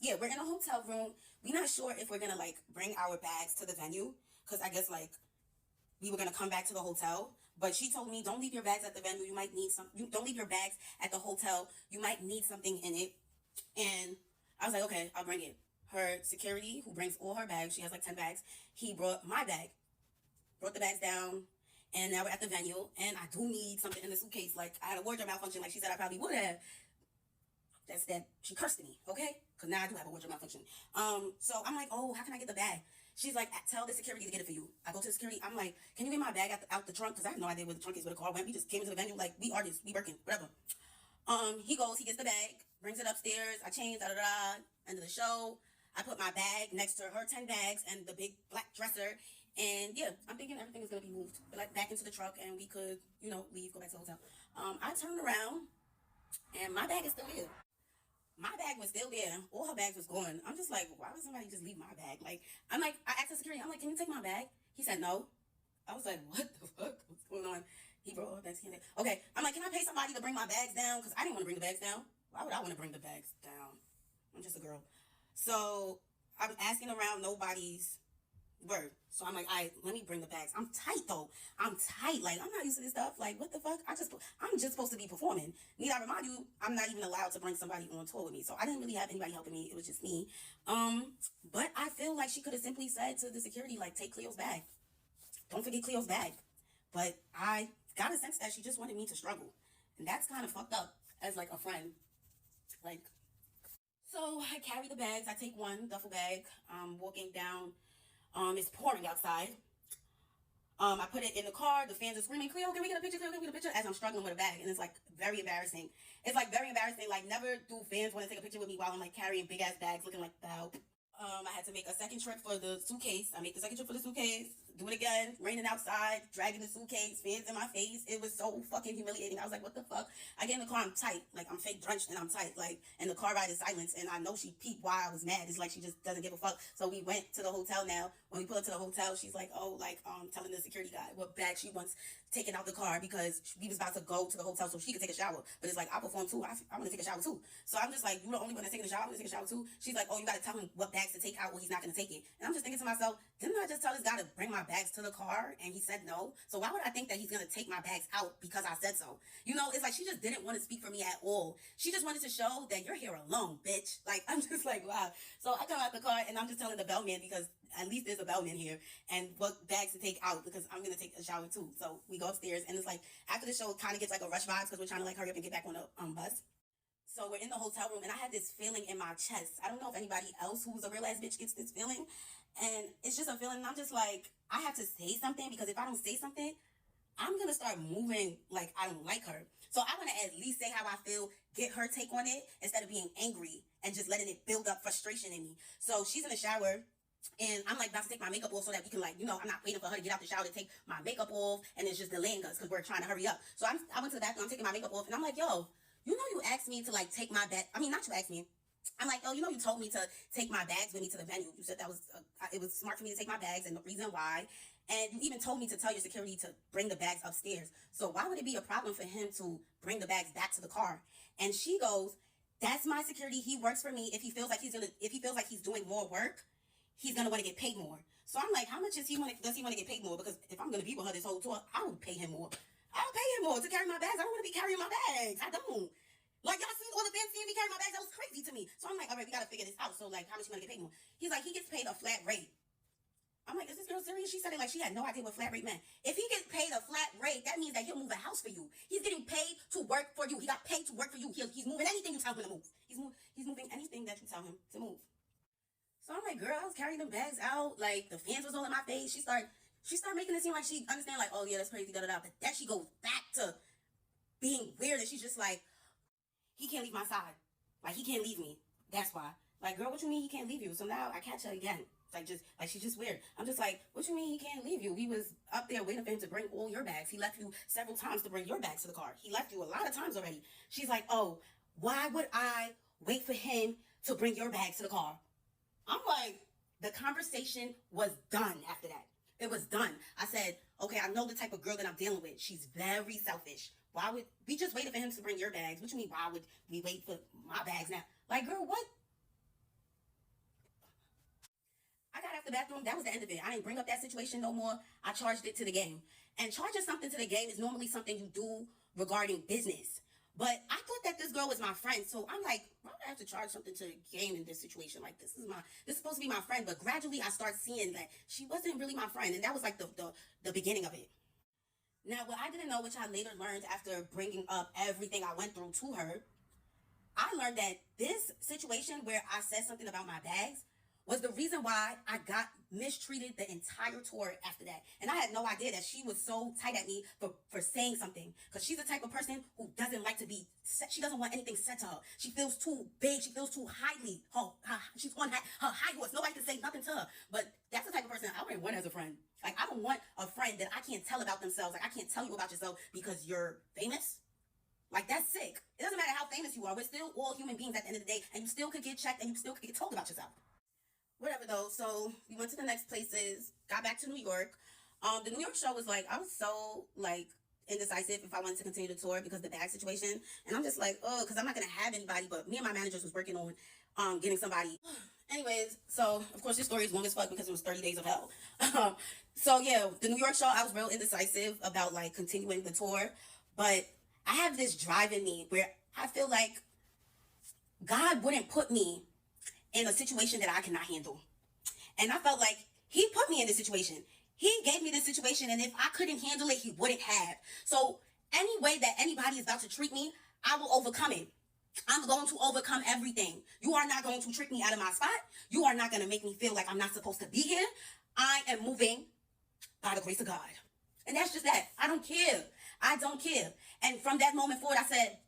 Yeah, we're in a hotel room. We're not sure if we're gonna, like, bring our bags to the venue, because I guess, like, we were gonna come back to the hotel. But she told me, don't leave your bags at the venue. You might need don't leave your bags at the hotel. You might need something in it. And I was like, okay, I'll bring it. Her security, who brings all her bags, she has like 10 bags, he brought my bag. Brought the bags down. And now we're at the venue. And I do need something in the suitcase. Like, I had a wardrobe malfunction, like she said I probably would have. That's that. She cursed me, okay? Because now I do have a wardrobe malfunction. So I'm like, oh, how can I get the bag? She's like, tell the security to get it for you. I go to the security. I'm like, can you get my bag out the trunk? Because I have no idea where the trunk is, where the car went. We just came into the venue like, we artists, we working, whatever. He goes, he gets the bag, brings it upstairs. I change, end of the show. I put my bag next to her 10 bags and the big black dresser. And yeah, I'm thinking everything is going to be moved like back into the truck and we could, you know, leave, go back to the hotel. I turned around and my bag is still here. My bag was still there. All her bags was gone. I'm just like, why would somebody just leave my bag? Like, I asked the security, I'm like, can you take my bag? He said no. I was like, what the fuck? What's going on? He brought all her bags. Okay. I'm like, can I pay somebody to bring my bags down? Because I didn't want to bring the bags down. Why would I want to bring the bags down? I'm just a girl. So I'm asking around, nobody's word. So I'm like, all right, let me bring the bags. I'm tight though. I'm tight. Like, I'm not used to this stuff. Like, what the fuck? I'm just supposed to be performing. Need I remind you, I'm not even allowed to bring somebody on tour with me. So I didn't really have anybody helping me. It was just me. But I feel like she could have simply said to the security, like, take Cleo's bag. Don't forget Cleo's bag. But I got a sense that she just wanted me to struggle. And that's kind of fucked up as like a friend. Like, so I carry the bags. I take one duffel bag. Walking down. It's pouring outside. I put it in the car. The fans are screaming, Cleo, can we get a picture? Cleo, can we get a picture? As I'm struggling with a bag. And it's like very embarrassing. It's like very embarrassing. Like, never do fans want to take a picture with me while I'm like carrying big ass bags looking like the help. I had to make a second trip for the suitcase. I made the second trip for the suitcase. do it again, raining outside, dragging the suitcase, fans in my face. It was so fucking humiliating. I was like, what the fuck? I get in the car, I'm tight. Like, I'm fake drenched and I'm tight. Like, and the car ride is silence. And I know she peeped why I was mad. It's like she just doesn't give a fuck. So we went to the hotel now. When we pull up to the hotel, she's like, oh, like, telling the security guy what bag she wants taken out the car because we was about to go to the hotel so she could take a shower. But it's like, I perform too. I want to take a shower too. So I'm just like, you the only one that's taking a shower? I want to take a shower too. She's like, oh, you got to tell him what bags to take out or he's not going to take it. And I'm just thinking to myself, didn't I just tell this guy to bring my bags to the car and he said no? So why would I think that he's going to take my bags out because I said so? You know, it's like she just didn't want to speak for me at all. She just wanted to show that you're here alone, bitch. Like, I'm just like, wow. So I come out the car and I'm just telling the bellman because at least there's a bellman here and what bags to take out because I'm going to take a shower too. So we go upstairs and it's like after the show it kind of gets like a rush vibes because we're trying to like hurry up and get back on the bus. So we're in the hotel room and I had this feeling in my chest. I don't know if anybody else who's a real ass bitch gets this feeling. And it's just a feeling. And I'm just like, I have to say something because if I don't say something, I'm going to start moving like I don't like her. So I want to at least say how I feel, get her take on it instead of being angry and just letting it build up frustration in me. So she's in the shower. And I'm like about to take my makeup off so that we can like, you know, I'm not waiting for her to get out the shower to take my makeup off. And it's just delaying us because we're trying to hurry up. So I went to the bathroom, I'm taking my makeup off. And I'm like, yo, you know you asked me to like take my bag. I mean, not you asked me. I'm like, oh, you know you told me to take my bags with me to the venue. You said that was, it was smart for me to take my bags and the reason why. And you even told me to tell your security to bring the bags upstairs. So why would it be a problem for him to bring the bags back to the car? And she goes, that's my security. He works for me. If he feels like he's doing more work, he's going to want to get paid more. So I'm like, how much does he want to get paid more? Because if I'm going to be with her this whole tour, I would pay him more. I'll pay him more to carry my bags. I don't want to be carrying my bags. I don't. Like, y'all seen all the fans seeing me carry my bags? That was crazy to me. So I'm like, all right, we got to figure this out. So, like, how much you want to get paid more? He's like, he gets paid a flat rate. I'm like, is this girl serious? She said it like she had no idea what flat rate meant. If he gets paid a flat rate, that means that he'll move a house for you. He's getting paid to work for you. He got paid to work for you. He's moving anything you tell him to move. He's moving anything that you tell him to move. So I'm like, girl, I was carrying them bags out. Like, the fans was all in my face. She started making it seem like she understand, like, oh, yeah, that's crazy, da-da-da. But then she goes back to being weird. And she's just like, he can't leave my side. Like, he can't leave me. That's why. Like, girl, what you mean he can't leave you? So now I catch her again. She's just weird. I'm just like, what you mean he can't leave you? We was up there waiting for him to bring all your bags. He left you several times to bring your bags to the car. He left you a lot of times already. She's like, oh, why would I wait for him to bring your bags to the car? I'm like, the conversation was done after that. It was done. I said, okay, I know the type of girl that I'm dealing with. She's very selfish. Why would we just waited for him to bring your bags? What you mean, why would we wait for my bags now? Like, girl, what? I got out the bathroom. That was the end of it. I didn't bring up that situation no more. I charged it to the game. And charging something to the game is normally something you do regarding business. But I thought that this girl was my friend. So I'm like, why would I have to charge something to the game in this situation? Like, this is supposed to be my friend. But gradually I start seeing that she wasn't really my friend. And that was like the beginning of it. Now, what I didn't know, which I later learned after bringing up everything I went through to her, I learned that this situation where I said something about my bags was the reason why I got mistreated the entire tour after that. And I had no idea that she was so tight at me for saying something. Because she's the type of person who doesn't like to be, she doesn't want anything said to her. She feels too big. She feels too highly. She's on her high horse. Nobody can say nothing to her. But that's the type of person I wouldn't want as a friend. Like, I don't want a friend that I can't tell about themselves. Like, I can't tell you about yourself because you're famous. Like, that's sick. It doesn't matter how famous you are. We're still all human beings at the end of the day. And you still could get checked and you still could get told about yourself. Whatever though, so we went to the next places, got back to New York. The New York show was like, I was so like indecisive if I wanted to continue the tour because of the bag situation. And I'm just like, oh, because I'm not going to have anybody, but me and my managers was working on getting somebody. Anyways, so of course this story is long as fuck because it was 30 days of hell. So yeah, the New York show, I was real indecisive about like continuing the tour. But I have this drive in me where I feel like God wouldn't put me in a situation that I cannot handle. And I felt like he put me in this situation. He gave me this situation, and if I couldn't handle it, he wouldn't have. So any way that anybody is about to treat me, I will overcome it. I'm going to overcome everything. You are not going to trick me out of my spot. You are not going to make me feel like I'm not supposed to be here. I am moving by the grace of God. And that's just that. I don't care. I don't care. And from that moment forward, I said,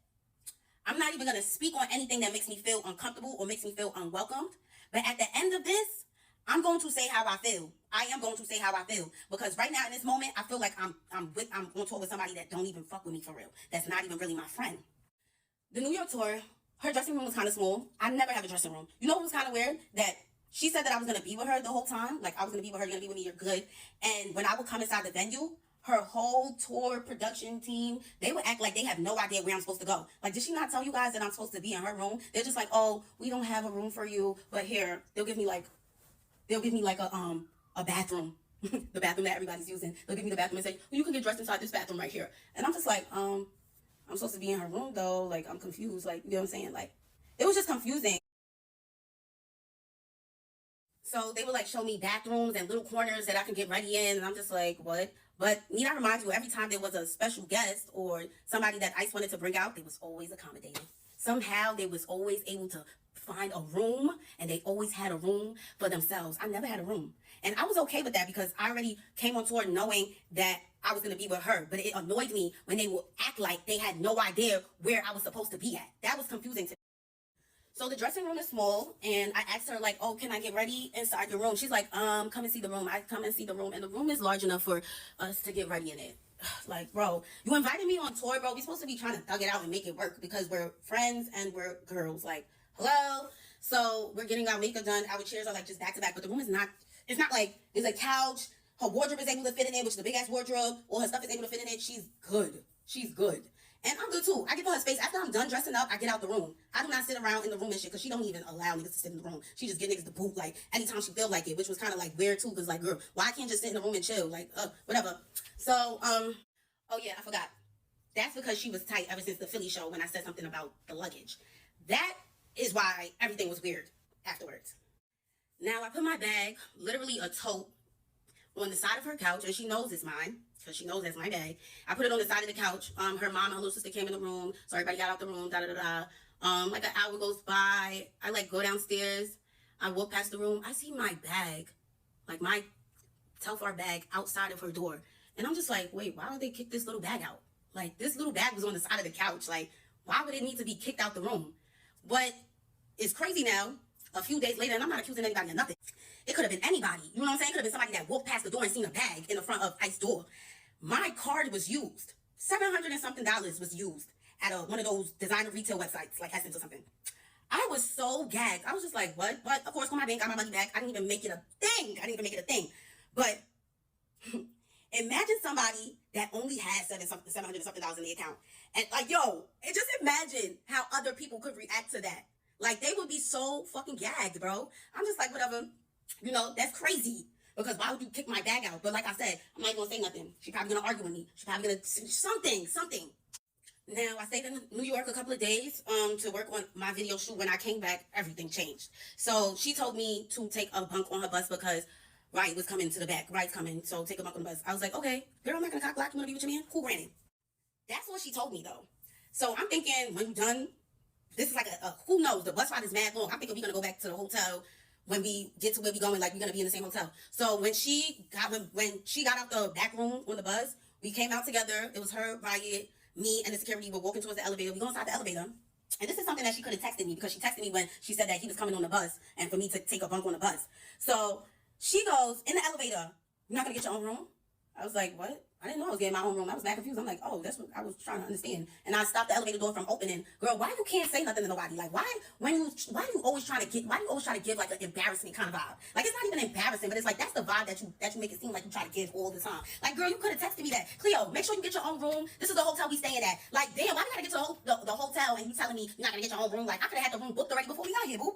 I'm not even going to speak on anything that makes me feel uncomfortable or makes me feel unwelcomed. But at the end of this, I'm going to say how I feel. I am going to say how I feel, because right now in this moment, I feel like I'm on tour with somebody that don't even fuck with me for real. That's not even really my friend. The New York tour, her dressing room was kind of small. I never have a dressing room. You know what was kind of weird? That she said that I was going to be with her the whole time. Like, I was going to be with her, you're going to be with me, you're good. And when I would come inside the venue, her whole tour production team, they would act like they have no idea where I'm supposed to go. Like, did she not tell you guys that I'm supposed to be in her room? They're just like, oh, we don't have a room for you, but here, they'll give me like a bathroom. The bathroom that everybody's using. They'll give me the bathroom and say, well, you can get dressed inside this bathroom right here. And I'm just like, I'm supposed to be in her room though. Like, I'm confused. Like, you know what I'm saying? Like, it was just confusing. So they would like show me bathrooms and little corners that I can get ready in. And I'm just like, what? But need I remind you, every time there was a special guest or somebody that ICE wanted to bring out, they was always accommodated. Somehow they was always able to find a room, and they always had a room for themselves. I never had a room. And I was okay with that because I already came on tour knowing that I was going to be with her. But it annoyed me when they would act like they had no idea where I was supposed to be at. That was confusing to me. So the dressing room is small, and I asked her, like, oh, can I get ready inside the room? She's like, come and see the room. I come and see the room, and the room is large enough for us to get ready in it. Like, bro, you invited me on tour, bro. We supposed to be trying to thug it out and make it work because we're friends and we're girls. Like, hello? So we're getting our makeup done. Our chairs are, like, just back to back, but the room is not, it's not like there's a couch. Her wardrobe is able to fit in it, which is a big-ass wardrobe. All her stuff is able to fit in it. She's good. She's good. And I'm good too. I give her space. After I'm done dressing up, I get out the room. I do not sit around in the room and shit because she don't even allow niggas to sit in the room. She just get niggas to boot like anytime she feel like it, which was kind of like weird too because like, girl, why I can't just sit in the room and chill? Like, whatever. So, oh yeah, I forgot. That's because she was tight ever since the Philly show when I said something about the luggage. That is why everything was weird afterwards. Now I put my bag, literally a tote, on the side of her couch, and she knows it's mine. Because she knows that's my bag. I put it on the side of the couch. Her mom and her little sister came in the room. So everybody got out the room. Like an hour goes by. I like go downstairs. I walk past the room. I see my bag. Like my Telfar bag outside of her door. And I'm just like, wait, why would they kick this little bag out? Like this little bag was on the side of the couch. Like why would it need to be kicked out the room? But it's crazy now. A few days later, and I'm not accusing anybody of nothing. It could have been anybody. You know what I'm saying? It could have been somebody that walked past the door and seen a bag in the front of ICE door. My card was used. $700 and something was used at one of those designer retail websites, like Essence or something. I was so gagged. I was just like, what? But of course, when my bank got my money back, I didn't even make it a thing. But imagine somebody that only had $700 and something in the account. And like, yo, and just imagine how other people could react to that. Like, they would be so fucking gagged, bro. I'm just like, whatever. You know, that's crazy. Because why would you kick my bag out? But like I said, I'm not going to say nothing. She's probably going to argue with me. She's probably going to something. Now, I stayed in New York a couple of days to work on my video shoot. When I came back, everything changed. So she told me to take a bunk on her bus because Wright was coming to the back. Wright's coming, so take a bunk on the bus. I was like, okay, girl, I'm not going to cock block. You want to be with your man? Cool, granted. That's what she told me, though. So I'm thinking, when you're done, this is like who knows? The bus ride is mad long. I'm thinking we're going to go back to the hotel when we get to where we're going, like we're going to be in the same hotel. So when she got out the back room on the bus, we came out together. It was her, Riot, me, and the security were walking towards the elevator. We go inside the elevator. And this is something that she could have texted me because she texted me when she said that he was coming on the bus and for me to take a bunk on the bus. So she goes, in the elevator, you're not going to get your own room? I was like, what? I didn't know I was getting my own room. I was back confused. I'm like, oh, that's what I was trying to understand. And I stopped the elevator door from opening. Girl, why you can't say nothing to nobody? Like, why do you always try to give like an embarrassment kind of vibe? Like, it's not even embarrassing, but it's like, that's the vibe that you make it seem like you try to give all the time. Like, girl, you could have texted me that. Cleo, make sure you get your own room. This is the hotel we staying at. Like, damn, why you gotta get to the hotel and you telling me you're not gonna get your own room? Like, I could have had the room booked already before we got here, boo.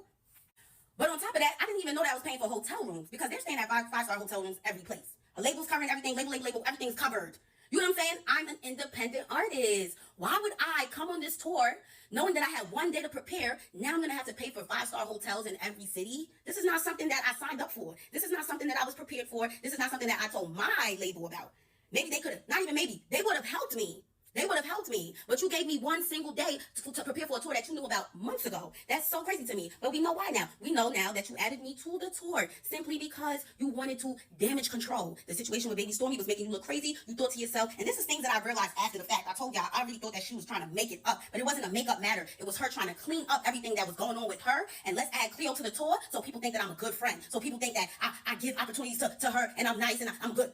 But on top of that, I didn't even know that I was paying for hotel rooms because they're staying at five-star hotel rooms every place. A label's covering everything, label, everything's covered. You know what I'm saying? I'm an independent artist. Why would I come on this tour knowing that I had one day to prepare? Now I'm going to have to pay for 5-star hotels in every city. This is not something that I signed up for. This is not something that I was prepared for. This is not something that I told my label about. Maybe they could have, not even maybe, they would have helped me They would have helped me, but you gave me one single day to prepare for a tour that you knew about months ago. That's so crazy to me. But we know why now. We know now that you added me to the tour simply because you wanted to damage control. The situation with Baby Stormy was making you look crazy. You thought to yourself, and this is things that I realized after the fact. I told y'all, I really thought that she was trying to make it up, but it wasn't a make-up matter. It was her trying to clean up everything that was going on with her, and let's add Cleo to the tour so people think that I'm a good friend. So people think that I give opportunities to her, and I'm nice, and I'm good.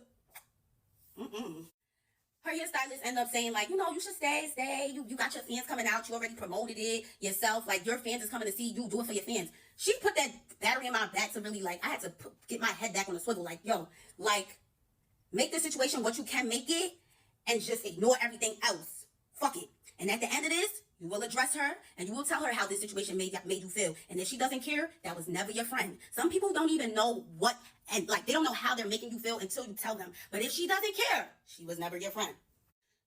Her hairstylist ended up saying, like, you know, you should stay. You got your fans coming out. You already promoted it yourself. Like, your fans is coming to see you. Do it for your fans. She put that battery in my back to really, like, I had to get my head back on the swivel. Like, yo, like, make the situation what you can make it and just ignore everything else. Fuck it. And at the end of this, you will address her and you will tell her how this situation made you feel. And if she doesn't care, that was never your friend. Some people don't even know what, and like, they don't know how they're making you feel until you tell them. But if she doesn't care, she was never your friend.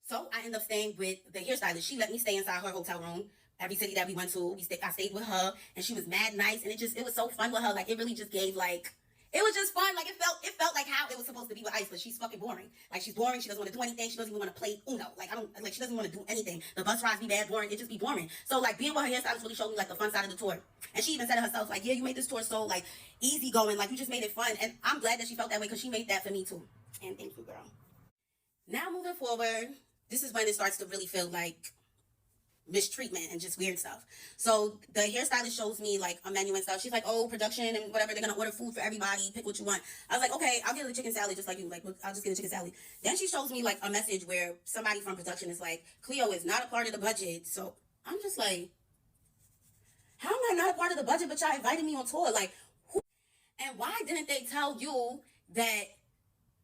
So I ended up staying with the hairstylist. She let me stay inside her hotel room. Every city that we went to, I stayed with her, and she was mad nice, and it was so fun with her. Like, it really just gave, like, it was just fun. Like, it felt like how it was supposed to be with Ice, but she's fucking boring. Like, she's boring. She doesn't want to do anything. She doesn't even want to play Uno. Like, she doesn't want to do anything. The bus rides be bad, boring. It just be boring. So, like, being with her hairstylist really showed me, like, the fun side of the tour. And she even said it herself, like, yeah, you made this tour so, like, easy going. Like, you just made it fun. And I'm glad that she felt that way because she made that for me, too. And thank you, girl. Now, moving forward, this is when it starts to really feel like mistreatment and just weird stuff. So the hairstylist shows me like a menu and stuff. She's like, oh, production and whatever, they're gonna order food for everybody, pick what you want. I was like, okay, I'll get a chicken salad just like you. Like, I'll just get a chicken salad. Then she shows me like a message where somebody from production is like, Cleo is not a part of the budget. So I'm just like, how am I not a part of the budget, but y'all invited me on tour? Like, who? And why didn't they tell you that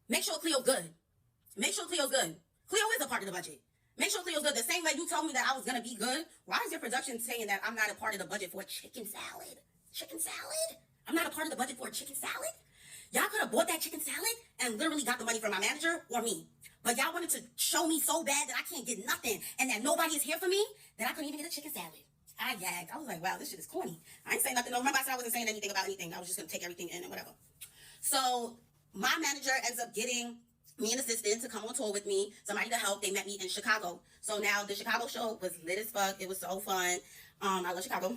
make sure Cleo's good? Make sure Cleo's good. Cleo is a part of the budget. Make sure Cleo's good. The same way you told me that I was going to be good, why is your production saying that I'm not a part of the budget for a chicken salad? Chicken salad? I'm not a part of the budget for a chicken salad? Y'all could have bought that chicken salad and literally got the money from my manager or me. But y'all wanted to show me so bad that I can't get nothing and that nobody is here for me that I couldn't even get a chicken salad. I gagged. I was like, wow, this shit is corny. I ain't saying nothing. No, remember I said I wasn't saying anything about anything. I was just going to take everything in and whatever. So my manager ends up getting me an assistant to come on tour with me, somebody to help. They met me in Chicago. So now the Chicago show was lit as fuck. It was so fun. I love Chicago.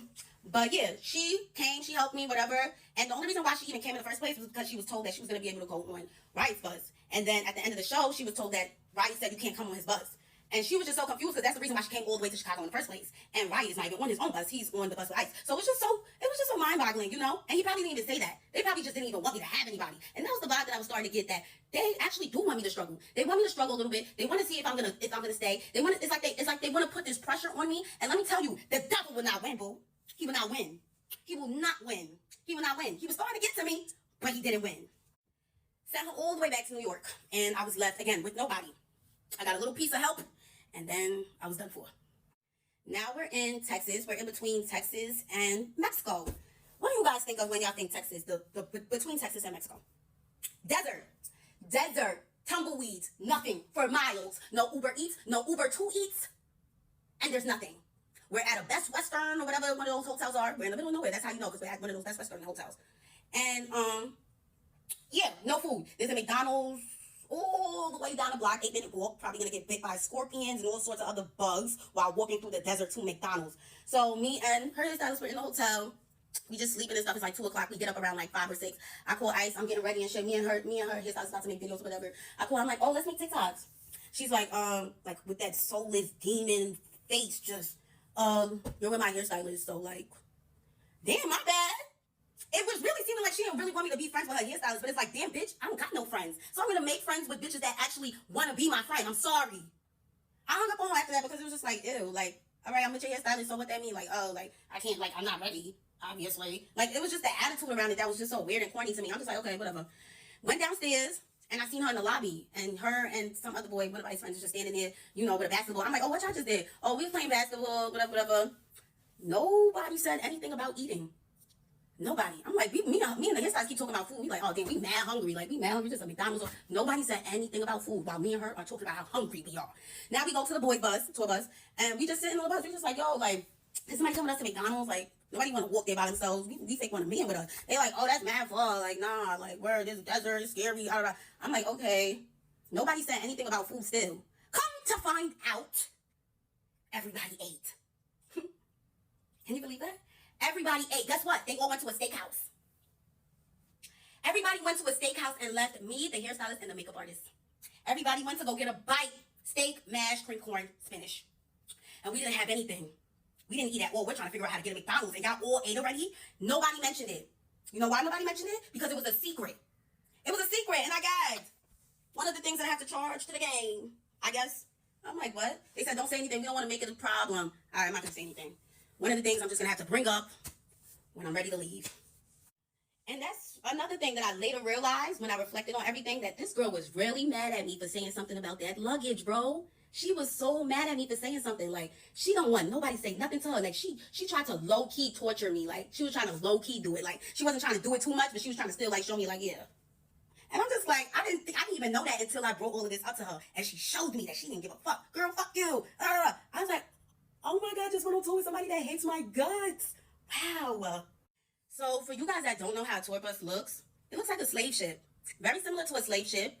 But yeah, she came, she helped me, whatever. And the only reason why she even came in the first place was because she was told that she was going to be able to go on Riot's bus. And then at the end of the show, she was told that Riot said you can't come on his bus. And she was just so confused because that's the reason why she came all the way to Chicago in the first place. And Riot is not even on his own bus. He's on the bus with Ice. So it was just so mind-boggling, you know? And he probably didn't even say that. They probably just didn't even want me to have anybody. And that was the vibe that I was starting to get, that they actually do want me to struggle. They want me to struggle a little bit. They want to see if I'm gonna stay. It's like they want to put this pressure on me. And let me tell you, the devil will not win, boo. He will not win. He will not win. He will not win. He was starting to get to me, but he didn't win. Sent her all the way back to New York. And I was left again with nobody. I got a little piece of help. And then I was done for. Now we're in Texas. We're in between Texas and Mexico. What do you guys think of when y'all think Texas? The between Texas and Mexico? Desert, tumbleweeds, nothing for miles. No Uber Eats, no Uber to Eats, and there's nothing. We're at a Best Western or whatever one of those hotels are. We're in the middle of nowhere. That's how you know, because we're at one of those Best Western hotels. And yeah, no food. There's a McDonald's all the way down the block, 8-minute walk, probably gonna get bit by scorpions and all sorts of other bugs while walking through the desert to McDonald's. So me and her hairstylist were in the hotel. We just sleeping and stuff. It's like 2 o'clock. We get up around like 5 or 6. I call Ice. I'm getting ready and shit. Me and her hairstylist about to make videos or whatever. I call her. I'm like, oh, let's make TikToks. She's like with that soulless demon face, just you're with my hairstylist. So like, damn, my bad. It was really seeming like she didn't really want me to be friends with her hairstylist, but it's like, damn, bitch, I don't got no friends. So I'm going to make friends with bitches that actually want to be my friend. I'm sorry. I hung up on her after that because it was just like, ew, like, all right, I'm with your hairstylist, so what that mean? Like, oh, like, I can't, like, I'm not ready, obviously. Like, it was just the attitude around it that was just so weird and corny to me. I'm just like, okay, whatever. Went downstairs, and I seen her in the lobby, and her and some other boy, one of Ice's friends, was just standing there, you know, with a basketball. I'm like, oh, what y'all just did? Oh, we was playing basketball, whatever. Nobody said anything about eating. Nobody. I'm like, me and the hairstylist keep talking about food. We like, oh, damn, we mad hungry. Like, we mad hungry, just a McDonald's. Nobody said anything about food while me and her are talking about how hungry we are. Now we go to the boys' bus, tour bus, and we just sitting on the bus. We just like, yo, like, is somebody coming with us to McDonald's? Like, nobody want to walk there by themselves. We take one of men with us. They like, oh, that's mad far. Like, nah, like, where this desert is scary. I'm like, okay. Nobody said anything about food still. Come to find out, everybody ate. Can you believe that? Everybody ate. Guess what? They all went to a steakhouse. Everybody went to a steakhouse and left me, the hairstylist, and the makeup artist. Everybody went to go get a bite. Steak, mash, cream corn, spinach. And we didn't have anything. We didn't eat at all. We're trying to figure out how to get a McDonald's. And y'all all ate already. Nobody mentioned it. You know why nobody mentioned it? Because it was a secret. It was a secret, and I gagged. One of the things that I have to charge to the game, I guess. I'm like, what? They said, don't say anything. We don't want to make it a problem. All right, I'm not going to say anything. One of the things I'm just going to have to bring up when I'm ready to leave. And that's another thing that I later realized when I reflected on everything, that this girl was really mad at me for saying something about that luggage, bro. She was so mad at me for saying something. Like, she don't want nobody to say nothing to her. Like, she tried to low-key torture me. Like, she was trying to low-key do it. Like, she wasn't trying to do it too much, but she was trying to still, like, show me, like, yeah. And I'm just like, I didn't even know that until I brought all of this up to her. And she showed me that she didn't give a fuck. Girl, fuck you. I was like, oh my God, just went on tour with somebody that hates my guts. Wow. So for you guys that don't know how a tour bus looks, it looks like a slave ship. Very similar to a slave ship.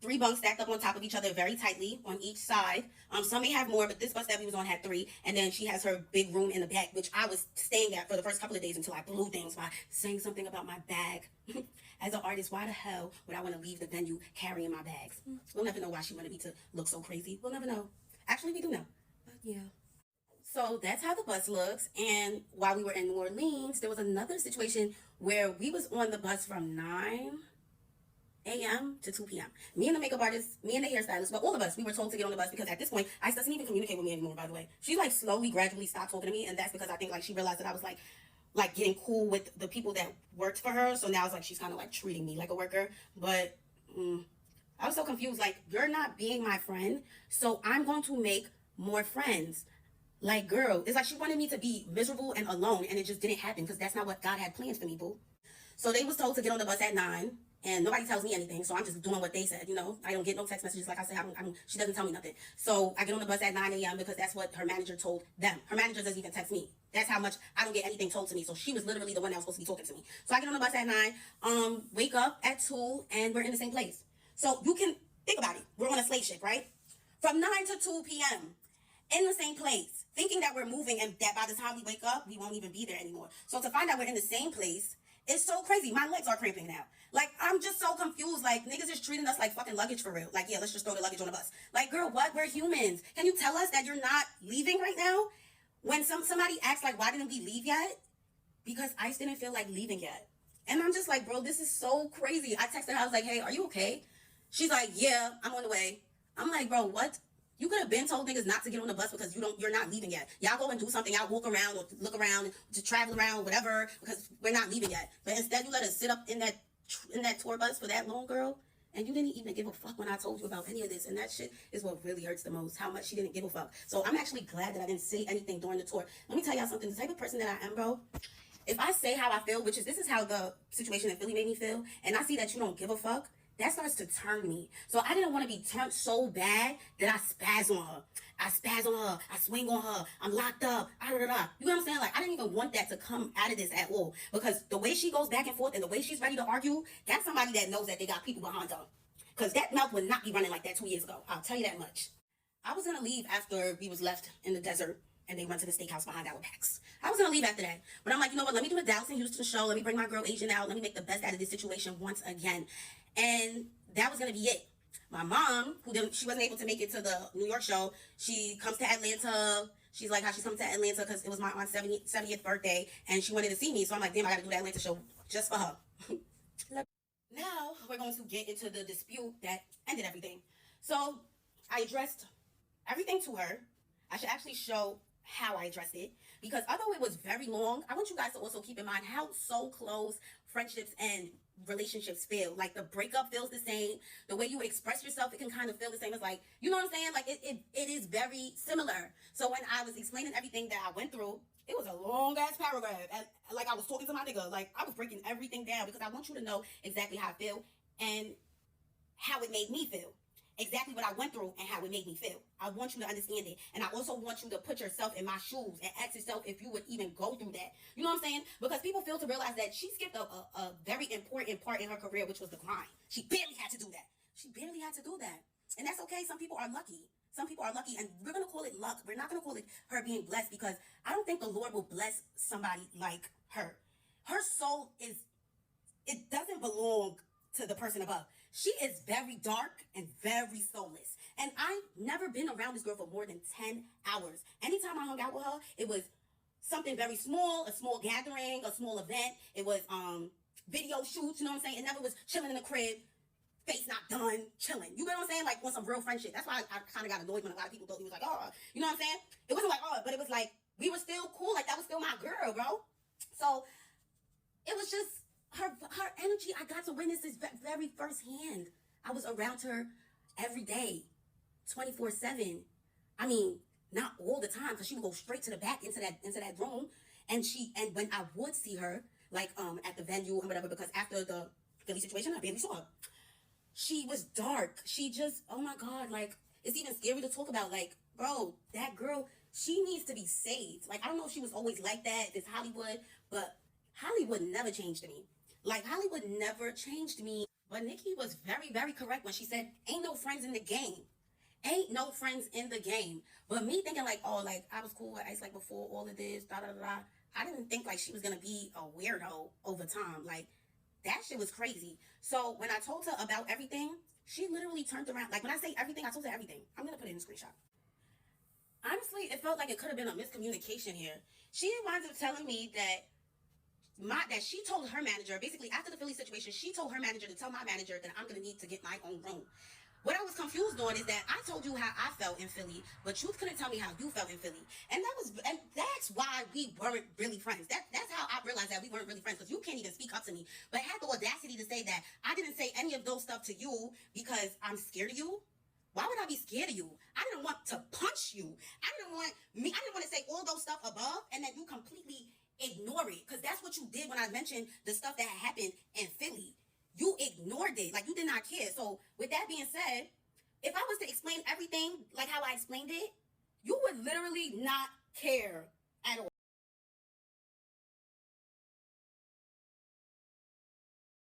3 bunks stacked up on top of each other very tightly on each side. Some may have more, but this bus that we was on had 3. And then she has her big room in the back, which I was staying at for the first couple of days until I blew things by saying something about my bag. As an artist, why the hell would I want to leave the venue carrying my bags? We'll never know why she wanted me to look so crazy. We'll never know. Actually, we do know. But yeah. So that's how the bus looks. And while we were in New Orleans, there was another situation where we was on the bus from 9 a.m. to 2 p.m. Me and the makeup artist, me and the hairstylist, but all of us, we were told to get on the bus because at this point, Ice doesn't even communicate with me anymore, by the way. She like slowly, gradually stopped talking to me, and that's because I think like she realized that I was like getting cool with the people that worked for her. So now it's like she's kind of like treating me like a worker. But I was so confused. Like, you're not being my friend, so I'm going to make more friends. Like, girl, it's like she wanted me to be miserable and alone, and it just didn't happen because that's not what God had planned for me, boo. So they was told to get on the bus at 9, and nobody tells me anything, so I'm just doing what they said, you know. I don't get no text messages. Like I said, she doesn't tell me nothing. So I get on the bus at 9 a.m. because that's what her manager told them. Her manager doesn't even text me. That's how much I don't get anything told to me. So she was literally the one that was supposed to be talking to me. So I get on the bus at 9, wake up at 2, and we're in the same place. So you can think about it. We're on a slave ship, right? From 9 to 2 p.m. in the same place, thinking that we're moving and that by the time we wake up, we won't even be there anymore. So to find out we're in the same place, it's so crazy. My legs are cramping now. Like, I'm just so confused. Like, niggas is treating us like fucking luggage for real. Like, yeah, let's just throw the luggage on the bus. Like, girl, what? We're humans. Can you tell us that you're not leaving right now? When somebody asks, like, why didn't we leave yet? Because Ice didn't feel like leaving yet. And I'm just like, bro, this is so crazy. I texted her. I was like, hey, are you okay? She's like, yeah, I'm on the way. I'm like, bro, what? You could have been told niggas not to get on the bus because you're not leaving yet. Y'all go and do something. Y'all walk around or look around, just travel around, whatever, because we're not leaving yet. But instead, you let us sit up in that tour bus for that long, girl, and you didn't even give a fuck when I told you about any of this. And that shit is what really hurts the most, how much she didn't give a fuck. So I'm actually glad that I didn't say anything during the tour. Let me tell y'all something. The type of person that I am, bro, if I say how I feel, which is this is how the situation in Philly made me feel, and I see that you don't give a fuck, that starts to turn me. So I didn't want to be turned so bad that I spaz on her. I spaz on her. I swing on her. I'm locked up. You know what I'm saying? Like, I didn't even want that to come out of this at all. Because the way she goes back and forth and the way she's ready to argue, that's somebody that knows that they got people behind her. Because that mouth would not be running like that 2 years ago. I'll tell you that much. I was going to leave after we was left in the desert and they went to the steakhouse behind our backs. I was going to leave after that. But I'm like, you know what? Let me do the Dallas and Houston show. Let me bring my girl Asian out. Let me make the best out of this situation once again. And that was going to be it. My mom, she wasn't able to make it to the New York show. She comes to Atlanta. She's like how she's coming to Atlanta because it was my aunt's 70th birthday. And she wanted to see me. So I'm like, damn, I got to do the Atlanta show just for her. Now we're going to get into the dispute that ended everything. So I addressed everything to her. I should actually show how I addressed it. Because although it was very long, I want you guys to also keep in mind how so close friendships and relationships feel. Like, the breakup feels the same. The way you express yourself, it can kind of feel the same. It's like, you know what I'm saying? Like, it is very similar. So when I was explaining everything that I went through, it was a long ass paragraph. And like, I was talking to my nigga. Like, I was breaking everything down because I want you to know exactly how I feel and how it made me feel. Exactly what I went through and how it made me feel. I want you to understand it. And I also want you to put yourself in my shoes and ask yourself if you would even go through that. You know what I'm saying? Because people fail to realize that she skipped a very important part in her career, which was the grind. She barely had to do that. She barely had to do that. And that's okay. Some people are lucky. Some people are lucky, and we're going to call it luck. We're not going to call it her being blessed, because I don't think the Lord will bless somebody like her. Her soul it doesn't belong to the person above. She is very dark and very soulless. And I've never been around this girl for more than 10 hours. Anytime I hung out with her, it was something very small, a small gathering, a small event. It was video shoots, you know what I'm saying? It never was chilling in the crib, face not done, chilling. You know what I'm saying? Like on some real friendship. That's why I kind of got annoyed when a lot of people thought he was like, oh, you know what I'm saying? It wasn't like, oh, but it was like, we were still cool. Like that was still my girl, bro. So it was just her energy. I got to witness this very firsthand. I was around her every day, 24/7. I mean, not all the time, because she would go straight to the back into that room. And when I would see her, like at the venue or whatever, because after the Philly situation, I barely saw her. She was dark. She just, oh my God, like, it's even scary to talk about. Like, bro, that girl, she needs to be saved. Like, I don't know if she was always like that, this Hollywood, but Hollywood never changed me. Like, Hollywood never changed me. But Nikki was very, very correct when she said, ain't no friends in the game. Ain't no friends in the game. But me thinking like, oh, like, I was cool with Ice, like, before all of this, da-da-da-da. I didn't think, like, she was going to be a weirdo over time. Like, that shit was crazy. So when I told her about everything, she literally turned around. Like, when I say everything, I told her everything. I'm going to put it in a screenshot. Honestly, it felt like it could have been a miscommunication here. She winds up telling me that she told her manager, basically after the Philly situation, she told her manager to tell my manager that I'm going to need to get my own room. What I was confused on is that I told you how I felt in Philly, but you couldn't tell me how you felt in Philly. And that's why we weren't really friends. That's how I realized that we weren't really friends, because you can't even speak up to me. But I had the audacity to say that I didn't say any of those stuff to you because I'm scared of you. Why would I be scared of you? I didn't want to punch you. I didn't want to say all those stuff above and then you completely ignore it. Because that's what you did when I mentioned the stuff that had happened in Philly. You ignored it. Like, you did not care. So with that being said, if I was to explain everything like how I explained it, you would literally not care.